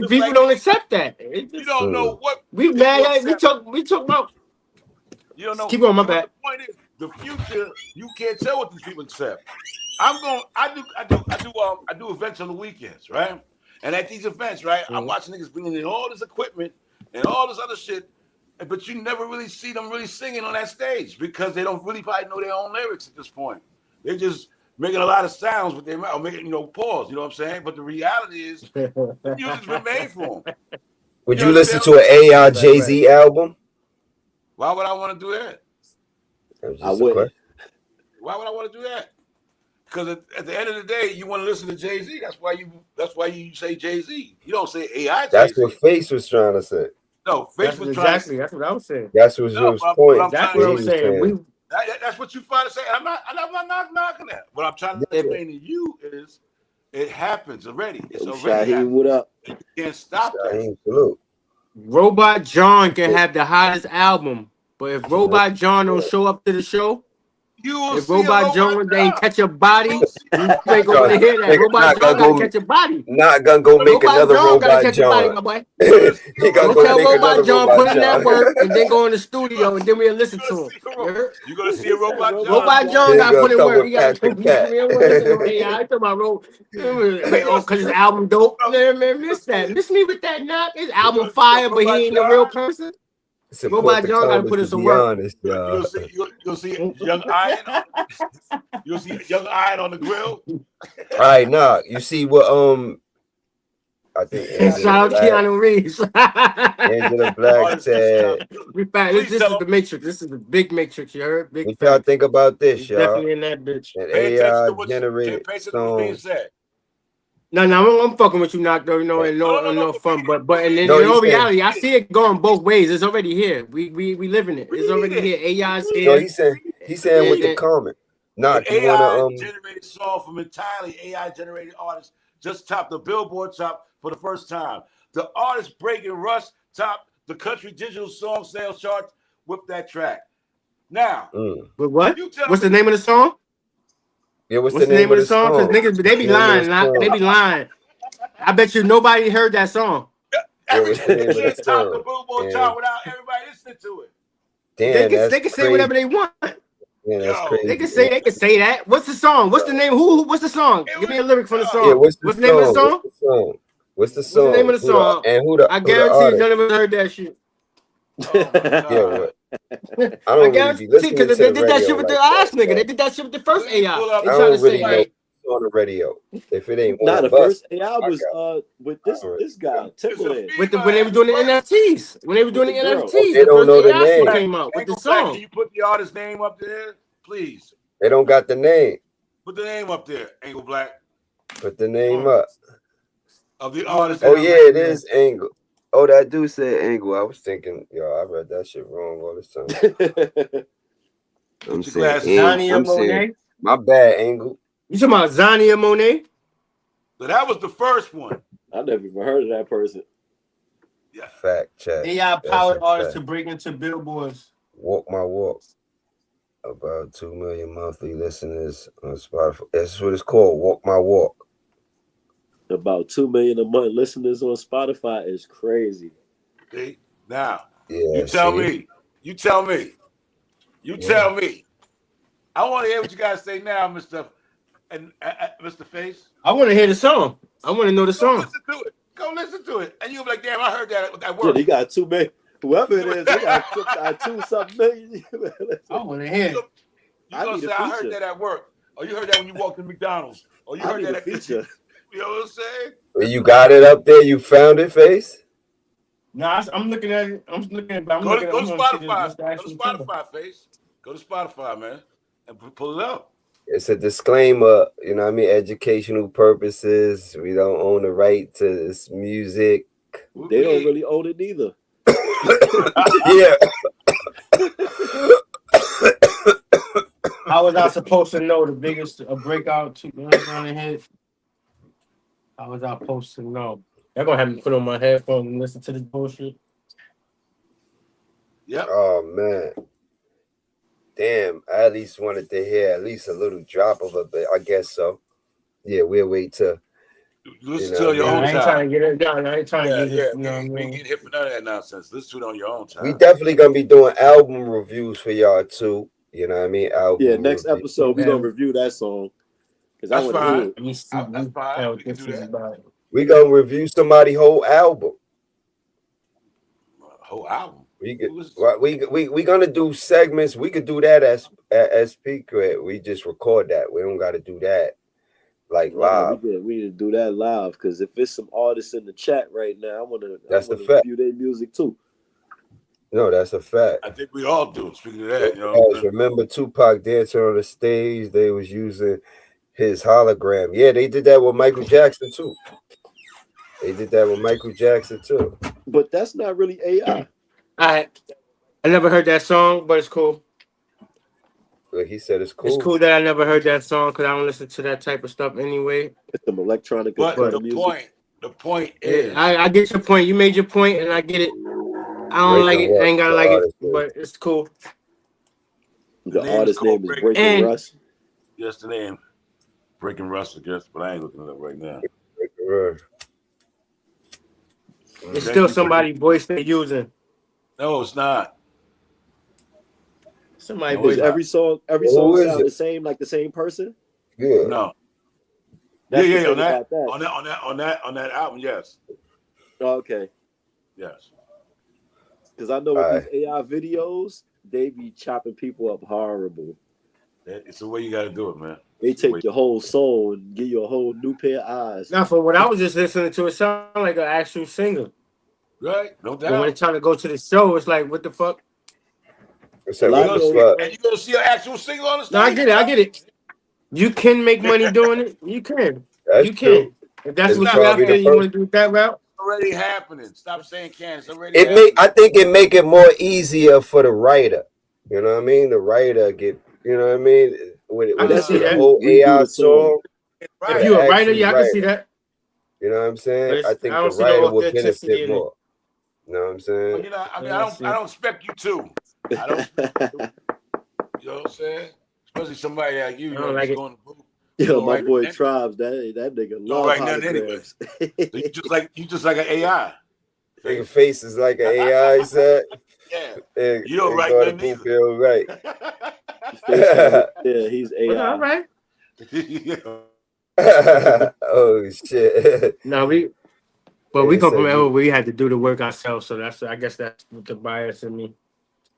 people don't accept that. You don't know what we mad. We talk about. You don't know. Keep on my back. The point is, the future. You can't tell what these people accept. I do events on the weekends, right? And at these events, right, I'm watching niggas bringing in all this equipment and all this other shit, but you never really see them really singing on that stage because they don't really probably know their own lyrics at this point. They're just making a lot of sounds with their mouth, making pause. You know what I'm saying? But the reality is, the music's been made for them. Would you listen to an AI Jay-Z album? Why would I want to do that? I would. Why would I want to do that? Because at the end of the day, you want to listen to Jay-Z. That's why you say Jay-Z. You don't say AI Jay-Z. That's what Face was trying to say. No, Face was trying to say. That's what I was saying. That's what his point. That's what I was saying. That's what you trying to say. I'm not knocking that. What I'm trying to explain to you is it happens already. It's already happened. What up? You can't stop that. Salute. Robot John can have the hottest album, but if Robot John don't show up to the show, if Robot John ain't catch a body, you ain't gonna hear that. Robot John gotta catch a body. Not gonna go make another Robot John. He gonna tell Robot John put in that work and then go in the studio and then we'll listen to him. You're gonna see a Robot John. Robot John gotta put in work. He gotta put in I talk about because his album dope. Man, miss that. Miss me with that knock. His album fire, but he ain't a real person. Robot John gotta put in some work. You'll see Young Iron. You'll see Young Iron on the grill. All right, now you see what I think. Shout out Keanu Reeves. Angela Black said. This is the Matrix. This is the big Matrix. You heard? Big. What y'all think about this, y'all? Definitely in that bitch. An AI generated song. No, I'm fucking with you, Knock, though. No fun. But in all reality, I see it going both ways. It's already here. We live in it. It's already here. AI's here. No, he's saying with the comment. Knock, you wanna generated song from entirely AI generated artists just topped the Billboard top for the first time. The artist Breaking Rush topped the country digital song sales chart with that track. Now, with what? What's the name of the song? Yeah, what's the name of the song? Because niggas, they be lying. They be lying. I bet you nobody heard that song. Everybody can't top the Billboard chart without everybody listening to it. Damn, they can say whatever they want. Yeah, that's crazy. They can say that. What's the song? What's the name? What's the song? Give me a lyric from the song. Yeah, what's the name of the song? What's the song? What's the name of the song? And who the? I guarantee you none of us heard that shit. I guarantee because they did that shit with the last nigga. They did that shit with the first AI. I don't really know on the radio. If it ain't not the first AI was with this guy Timberland. When they were doing the NFTs. When they were doing the NFTs, they don't know the name. Came out with the song. Can you put the artist's name up there, please? They don't got the name. Put the name up there, Angle Black. Put the name up of the artist. Oh yeah, it is Angle. Oh, that dude said Angle. I was thinking, I read that shit wrong all this time. I'm saying, my bad, Angle. You talking about Zania Monet? So that was the first one. I never even heard of that person. Yeah. Fact check. AI powered artists to break into billboards. Walk My Walk. About 2 million monthly listeners on Spotify. That's what it's called. Walk My Walk. About 2 million a month listeners on Spotify is crazy. See? Now, you tell me, You tell me. Tell me. I want to hear what you guys say now, Mr. Face. I want to hear the song. I want to know the song. Go listen to it. And you'll be like, damn, I heard that at work. Yeah, he got 2 million. Whoever it is, they got 2 something million. I want to hear. You gonna say, I heard that at work. Or you heard that when you walked in McDonald's. Or you heard that at feature. You know what I'm saying? Well, you got it up there. You found it, Face? No, I'm looking at it. I'm looking at it. Go to Spotify. Go to Spotify, Face. Go to Spotify, man. And pull it up. It's a disclaimer, you know what I mean? Educational purposes. We don't own the right to this music. They don't really own it neither. Yeah. How was I supposed to know the biggest breakout to on the head? How was I supposed to know? They're gonna have me put on my headphones and listen to this bullshit. Yep. Oh man. Damn, I at least wanted to hear at least a little drop of it, but I guess so. Yeah, we'll wait till listen to it on your own time. I ain't trying to get it done. I ain't trying to get it. We ain't get hit for none of that nonsense. Listen to it on your own time. We definitely gonna be doing album reviews for y'all too. You know what I mean? Album next episode we're gonna review that song. That's fine. That's fine. We can do that. We gonna review somebody's whole album. Whole album. We gonna do segments. We could do that as secret. We just record that. We don't gotta do that like live. We need to do that live because if it's some artists in the chat right now, I wanna review their music too. No, that's a fact. I think we all do. Speaking of that, remember Tupac dancing on the stage? They was using his hologram. Yeah, they did that with Michael Jackson too. But that's not really AI. I never heard that song, but it's cool. Like he said, it's cool. It's cool that I never heard that song because I don't listen to that type of stuff anyway. It's some electronic. But the point is, I get your point. You made your point, and I get it. I don't like it. I ain't gotta like it, but it's cool. The artist name is Breaking Russ. Yes, the name Breaking Russ, I guess, but I ain't looking it up right now. It's still somebody's voice they're using. No, it's not. Somebody's voice. Every song sounds the same, like the same person. Yeah. No. On that album, yes. Oh, okay. Yes. Because I know with these AI videos, they be chopping people up horrible. It's the way you got to do it, man. They take your whole soul and give you a whole new pair of eyes. Now, for what I was just listening to, it sounded like an actual singer. Right, no doubt. But when they're trying to go to the show, it's like, what the fuck? And you're going to see an actual singer on the stage? No, I get it. You can make money doing it. You can. That's true. If that's what you after, you want to do that route? It's already happening. Stop saying can. It's already happening. I think it make it more easier for the writer. You know what I mean? The writer get, you know what I mean? I can see that. Whole AI song. Right. If you're a writer, I can see that. You know what I'm saying? I think the writer would benefit more. You know what I'm saying? Well, I don't expect you to. I don't. You know what I'm saying? Especially somebody like you. I like it. Going to booth. Yo, my boy Tribes, that nigga love right now anyway. So you just like an AI. Nigga face is like an AI set. Yeah. You don't write nothing either. Feel right. Yeah, he's AI. Well, all right. Oh shit. No, we come from where we had to do the work ourselves, so I guess that's the bias in me.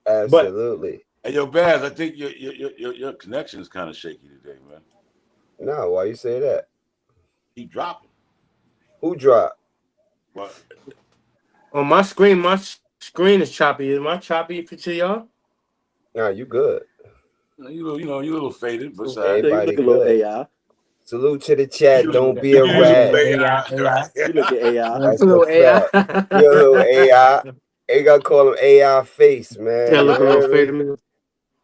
Absolutely. And yo, Baz, I think your connection is kind of shaky today, man. No, why you say that? He dropping. Who dropped? What? On my screen is choppy. Is my choppy to y'all? Nah, you good. You a little faded, but everybody a little AI. Salute to the chat. Don't be a rat. You look at AI. That's a little AI. You're a little AI. Ain't gotta call him AI face, man. Yeah, look a little faded.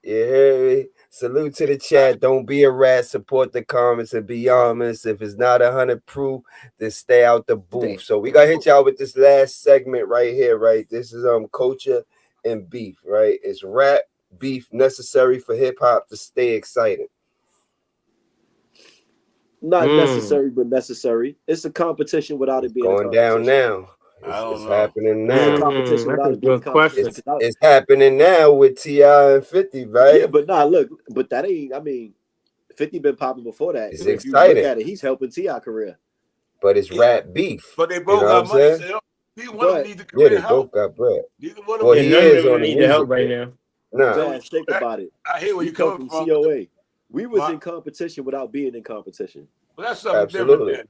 You hear me? Salute to the chat. Don't be a rat. Support the comments and be honest. If it's not 100 proof, then stay out the booth. So we gonna hit y'all with this last segment right here, right? This is culture and beef, right? It's rap beef necessary for hip hop to stay excited. Not necessary, but necessary. It's a competition without it being going down now. It's happening now. It's a competition without it being competition. It's happening now with T.I. and 50, right? Yeah, but look, but that ain't. I mean, 50 been popping before that. It's if exciting. You look at it, he's helping T.I. career. But it's rap beef. But they both got money. So neither one of them need the career they help. both got bread. Neither one of them. Well, he is on the need the help right now. Nah, think about it. I hear where you coming from. COA. We was in competition without being in competition. Well, that's something different. Then.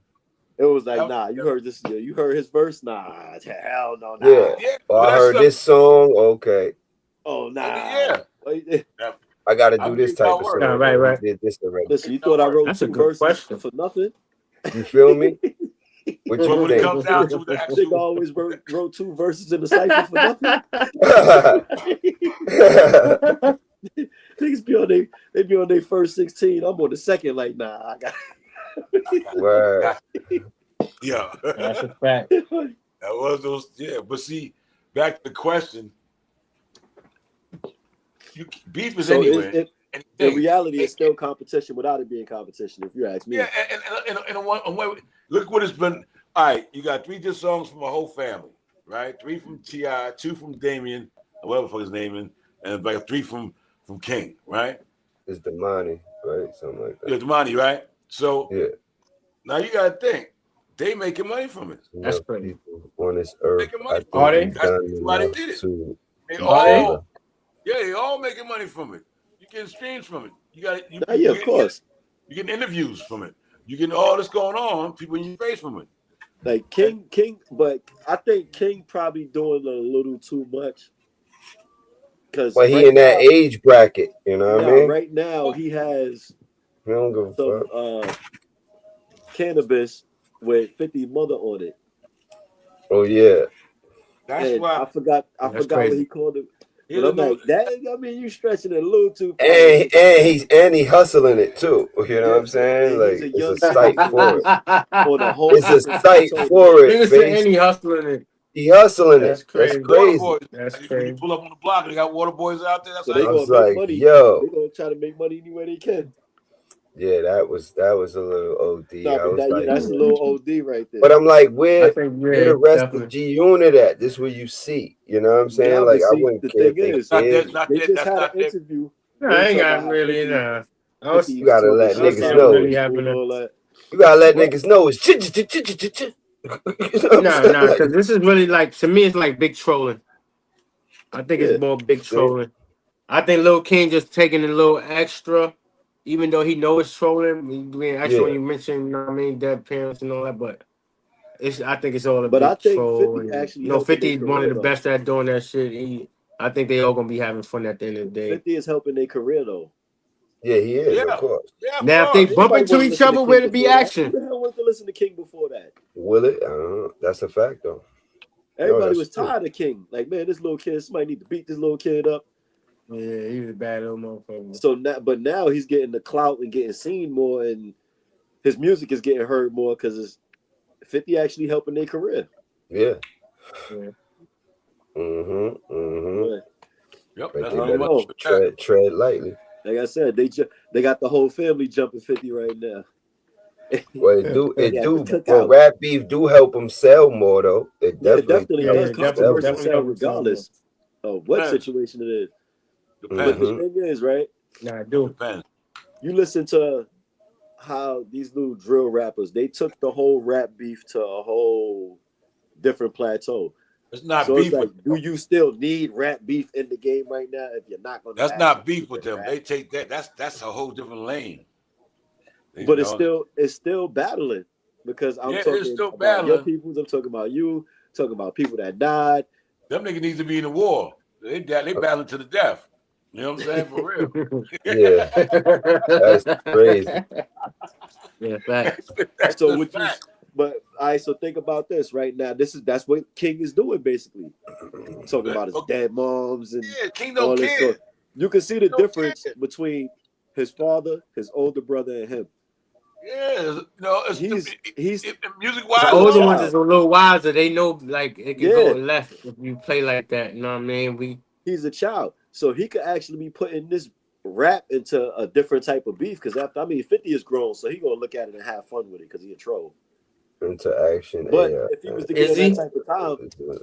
It was like, nah, you heard this. You heard his verse. Nah, hell no. Nah. Yeah. I heard this song. Okay. Oh, nah. Yeah. I got to do this type of song. Right. Did this already. Listen, you thought I wrote two verses for nothing? You feel me? What you when it comes down to the actual... Nigga always wrote two verses in the cipher for nothing. Niggas be on their first 16. I'm on the second. Like, nah, I got. Word. Yeah, that's a fact. That was those. Yeah, but see, back to the question. Beef is anywhere. In reality, it's still competition without it being competition, if you ask me. Yeah, and in one way, look what it's been. All right, you got 3 good songs from a whole family, right? 3 from T.I., 2 from Damien, or whatever the fuck his name is, and like 3 from King, right? It's Damani, right? Something like that. Yeah, Damani, right? So yeah. Now you gotta think, they making money from it. That's crazy. On this earth, are they? That's why they did it. They all making money from it. You getting streams from it. You got of course. You getting interviews from it. You getting all this going on. People in your face from it. Like King, but I think King probably doing a little too much. Well, he in that age bracket, you know what I mean? Right now, he has some cannabis with 50 mother on it. Oh yeah, that's why I forgot what he called it. But I'm like, I mean, you stretching it a little too far. And he hustling it too. You know what I'm saying? Like it's a sight for it. It's a sight for it. And he hustling it. He hustling That's it. Crazy. That's crazy. You pull up on the block, they got water boys out there. That's so they gonna make like, money. Yo, they gonna try to make money any way they can. Yeah, that was a little OD. That's a little OD right there. But I'm like, where the rest of G Unit at? This is where you see. You know what I'm saying? Like I wouldn't care. They just had an interview. I ain't got really enough. You gotta let niggas know. You gotta let niggas know it's No, because this is really like, to me, it's like big trolling. I think it's more big trolling. I think Lil King just taking a little extra, even though he knows it's trolling. Being extra when you mention, you know what I mean, dead parents and all that, but I think it's all a big troll. 50 actually 50 is one of the best at doing that shit. I think they all gonna be having fun at the end of the day. 50 is helping their career though. Yeah, he is, of course. Yeah, now, if they bump into each other, will it be action? Who the hell wants to listen to King before that? Will it? I don't know. That's a fact, though. Everybody was tired of King. Like, man, this little kid, somebody need to beat this little kid up. Yeah, he was a bad little motherfucker. So now he's getting the clout and getting seen more, and his music is getting heard more because it's 50 actually helping their career. Yeah. Yep. Tread lightly. Like I said, they got the whole family jumping 50 right now. Well, it do. But rap beef do help them sell more, though. It definitely does. Controversy sell regardless of what situation it is. But the thing is, right? Nah, it do. You listen to how these little drill rappers, they took the whole rap beef to a whole different plateau. It's not so beef. It's like, do you still need rap beef in the game right now? If you're not going to, that's not beef with them. Rap. They take that. That's a whole different lane. But it's still battling because I'm talking about your people. I'm talking about you. Talking about people that died. Them niggas need to be in the war. They battling to the death. You know what I'm saying? For real. Yeah, that's crazy. Yeah, facts. So what you? But so think about this right now. That's what King is doing basically. Talking about his dead moms and King don't care. So you can see the difference between his father, his older brother, and him. Yeah, he's music wise. The older ones is a little wiser. They know like it can go left if you play like that. You know what I mean? He's a child, so he could actually be putting this rap into a different type of beef. Because 50 is grown, so he gonna look at it and have fun with it because he a troll. Interaction. But if he was to get in that type of time,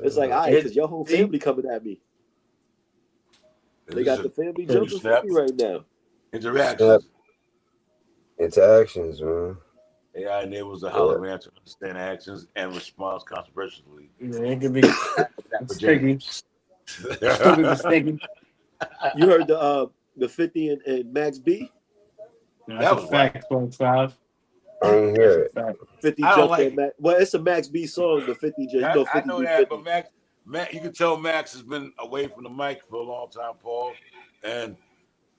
it's like, all right, because your whole family coming at me. They got the family jumping for me right now. Interactions, man. AI enables the hologram to understand actions and responds controversially. It could be sticky. You heard the 50 and Max B? That was fact, 5. I didn't hear it. 50 jumped on Max. Well, it's a Max B song, the 50 just, you know, 50 I know that, 50. But Max, you can tell Max has been away from the mic for a long time, Paul, and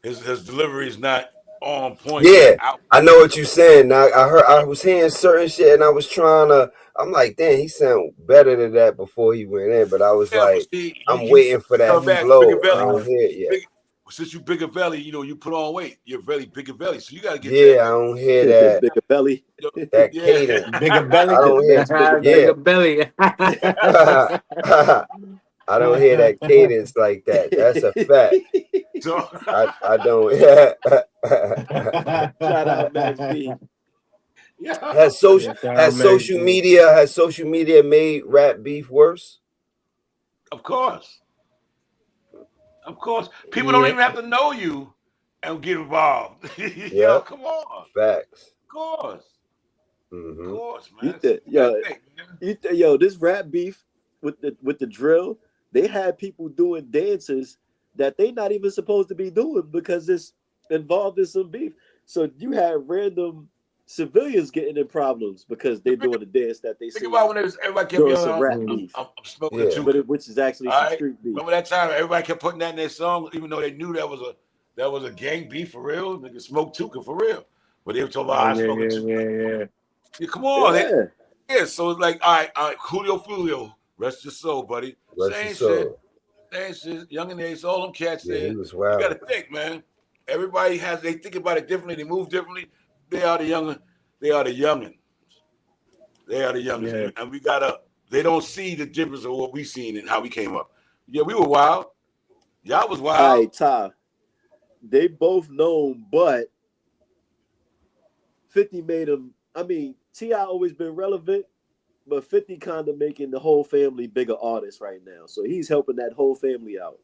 his delivery is not on point. Yeah, I know what you're saying. Now I was hearing certain shit, and I was trying to. I'm like, damn, he sound better than that before he went in. But I was I'm waiting for that flow. I don't hear it yet. Since you bigger belly, you know, you put on weight. You're very bigger belly, so you got to get. Yeah, I don't hear that. Bigger belly. That cadence. Bigger belly. I don't hear bigger belly. I don't hear that cadence like that. That's a fact. So, I don't. Shout out Max B. Has social media made rap beef worse? Of course. People don't even have to know you and get involved. Yo, come on. Facts. Of course. Mm-hmm. Of course, man. Yo, this rap beef with the drill, they had people doing dances that they not even supposed to be doing because it's involved in some beef. So you had random civilians getting in problems because they're doing a dance that they think about when everybody kept yelling, I'm smoking a juke, which is actually some street beef. Remember that time everybody kept putting that in their song, even though they knew that was a gang beef for real. Nigga smoked Tuka for real, but they were talking about I smoke a Tuka. Yeah, come on, so it's like, all right, Julio, rest your soul, buddy. Same shit. Young and age, all them cats there. He was wild. You got to think, man. Everybody they think about it differently. They move differently. They are the youngins. Yeah. And they don't see the difference of what we seen and how we came up. Yeah, we were wild. Y'all was wild. All right, Ty. They both known, but 50 made him. I mean, T.I. always been relevant, but 50 kind of making the whole family bigger artists right now. So he's helping that whole family out.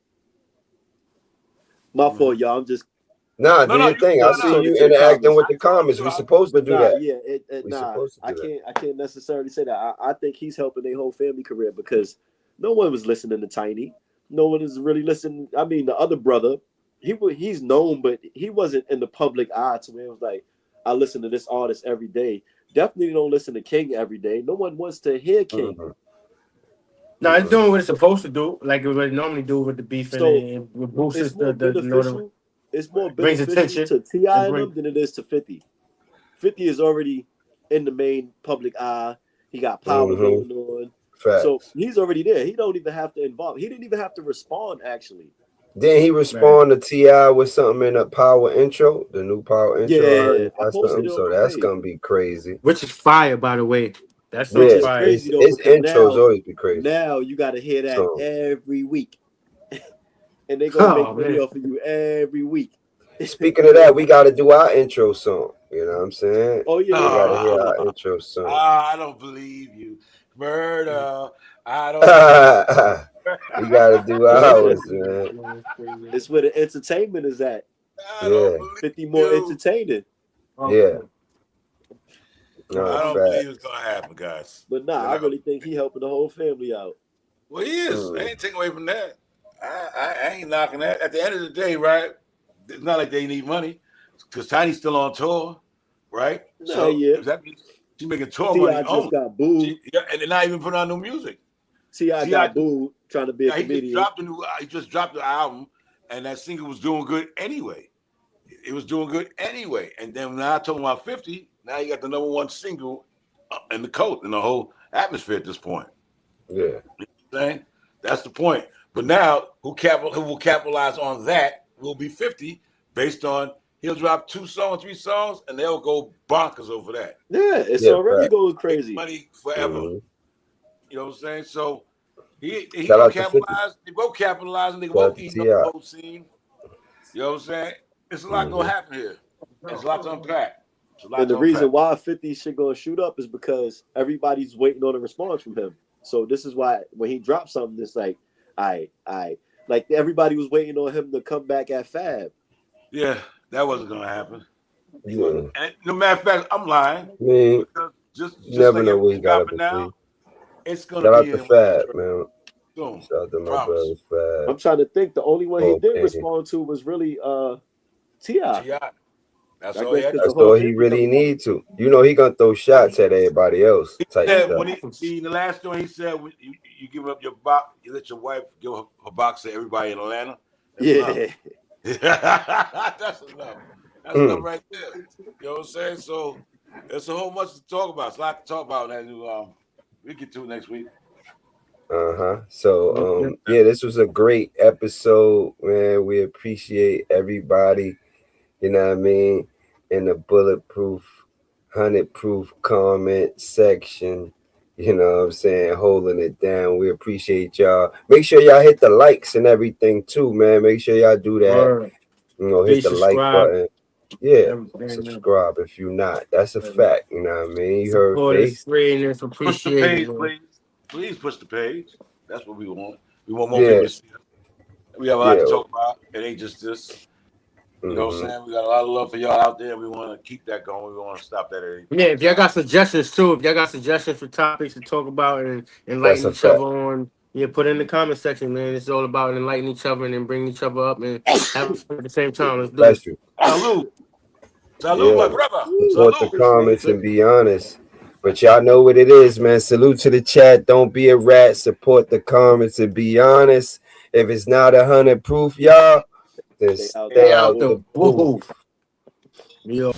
My fault, y'all. I'm just. Nah, do your thing. I see you interacting with the comments. We're supposed to do that. Yeah, I can't necessarily say that. I think he's helping their whole family career because no one was listening to Tiny. No one is really listening. I mean, the other brother, he's known, but he wasn't in the public eye to where it was like, I listen to this artist every day. Definitely don't listen to King every day. No one wants to hear King. Mm-hmm. No, it's doing what it's supposed to do, like it would normally do with the beef and with boosts it's more beneficial to T.I. and them than it is to 50. 50 is already in the main public eye. He got power going on. Facts. So he's already there. He don't even have to involve. He didn't even have to respond, actually. Then he respond to T.I. with something in a power intro, the new power intro. Yeah, so that's gonna be crazy. Which is fire, by the way. That's fire. Crazy though, his intros always be crazy. Now you got to hear that every week. And they're going to make video for you every week. Speaking of that, we got to do our intro song. You know what I'm saying? Oh, yeah. We got to hear our intro song. I don't believe you. Murder. I don't. We got to do ours, man. It's where the entertainment is at. 50 more entertaining. Yeah. No, I don't believe it's going to happen, guys. But I really think he helping the whole family out. Well, he is. I ain't taking away from that. I ain't knocking that. At the end of the day, right? It's not like they need money because Tiny's still on tour, right? That means she's making tour money. T.I. just got booed. And they're not even putting out new music. T.I. got booed trying to be a comedian. He just dropped the album, and that single was doing good anyway. It was doing good anyway. And then now I'm talking about 50, now you got the number one single in the coat, in the whole atmosphere at this point. Yeah. You know what I'm saying? That's the point. But now, who will capitalize on that will be 50, based on he'll drop 2 songs, 3 songs, and they'll go bonkers over that. Yeah, it's already going crazy. Money forever. You know what I'm saying? So he will capitalize. They both capitalize, and they both eat up the whole scene. You know what I'm saying? It's a lot going to happen here. There's a lot to unpack. And the reason why 50 shit gonna shoot up is because everybody's waiting on a response from him. So this is why when he drops something, it's like, I like everybody was waiting on him to come back at Fab. Yeah, that wasn't gonna happen. Yeah. And no matter of fact, I'm lying. Man, just never like know what he got up now, it's gonna shout out be to Fab, man. Boom. Shout out to my brother Fab. I'm trying to think. The only one he did respond to was really T.I. That's all he really need to. You know, he gonna throw shots at everybody else. Type stuff. When in the last story, he said, when you give up your box, you let your wife give her box to everybody in Atlanta. That's that's enough. That's enough right there. You know what I'm saying? So there's a whole much to talk about. It's a lot to talk about. That we get to it next week. So yeah, this was a great episode, man. We appreciate everybody, you know what I mean, in the bulletproof, 100-proof comment section, you know what I'm saying, holding it down. We appreciate y'all. Make sure y'all hit the likes and everything too, man. Make sure y'all do that. You know, hit the like button. Yeah, subscribe if you're not. That's a fact, you know what I mean? You heard Faith. Push the page, please. Please push the page. That's what we want. We want more people to see us. We have a lot to talk about. It ain't just this. You know what I'm saying? We got a lot of love for y'all out there. We want to keep that going. We want to stop that. Yeah, if y'all got suggestions too, if y'all got suggestions for topics to talk about and enlighten each other on, put it in the comment section, man. It's all about enlightening each other and then bringing each other up and having fun at the same time. Let's do it. Salute. Salute, my brother. Support the comments and be honest. But y'all know what it is, man. Salute to the chat. Don't be a rat. Support the comments and be honest. If it's not 100 proof, y'all, then stay out the booth. Yo.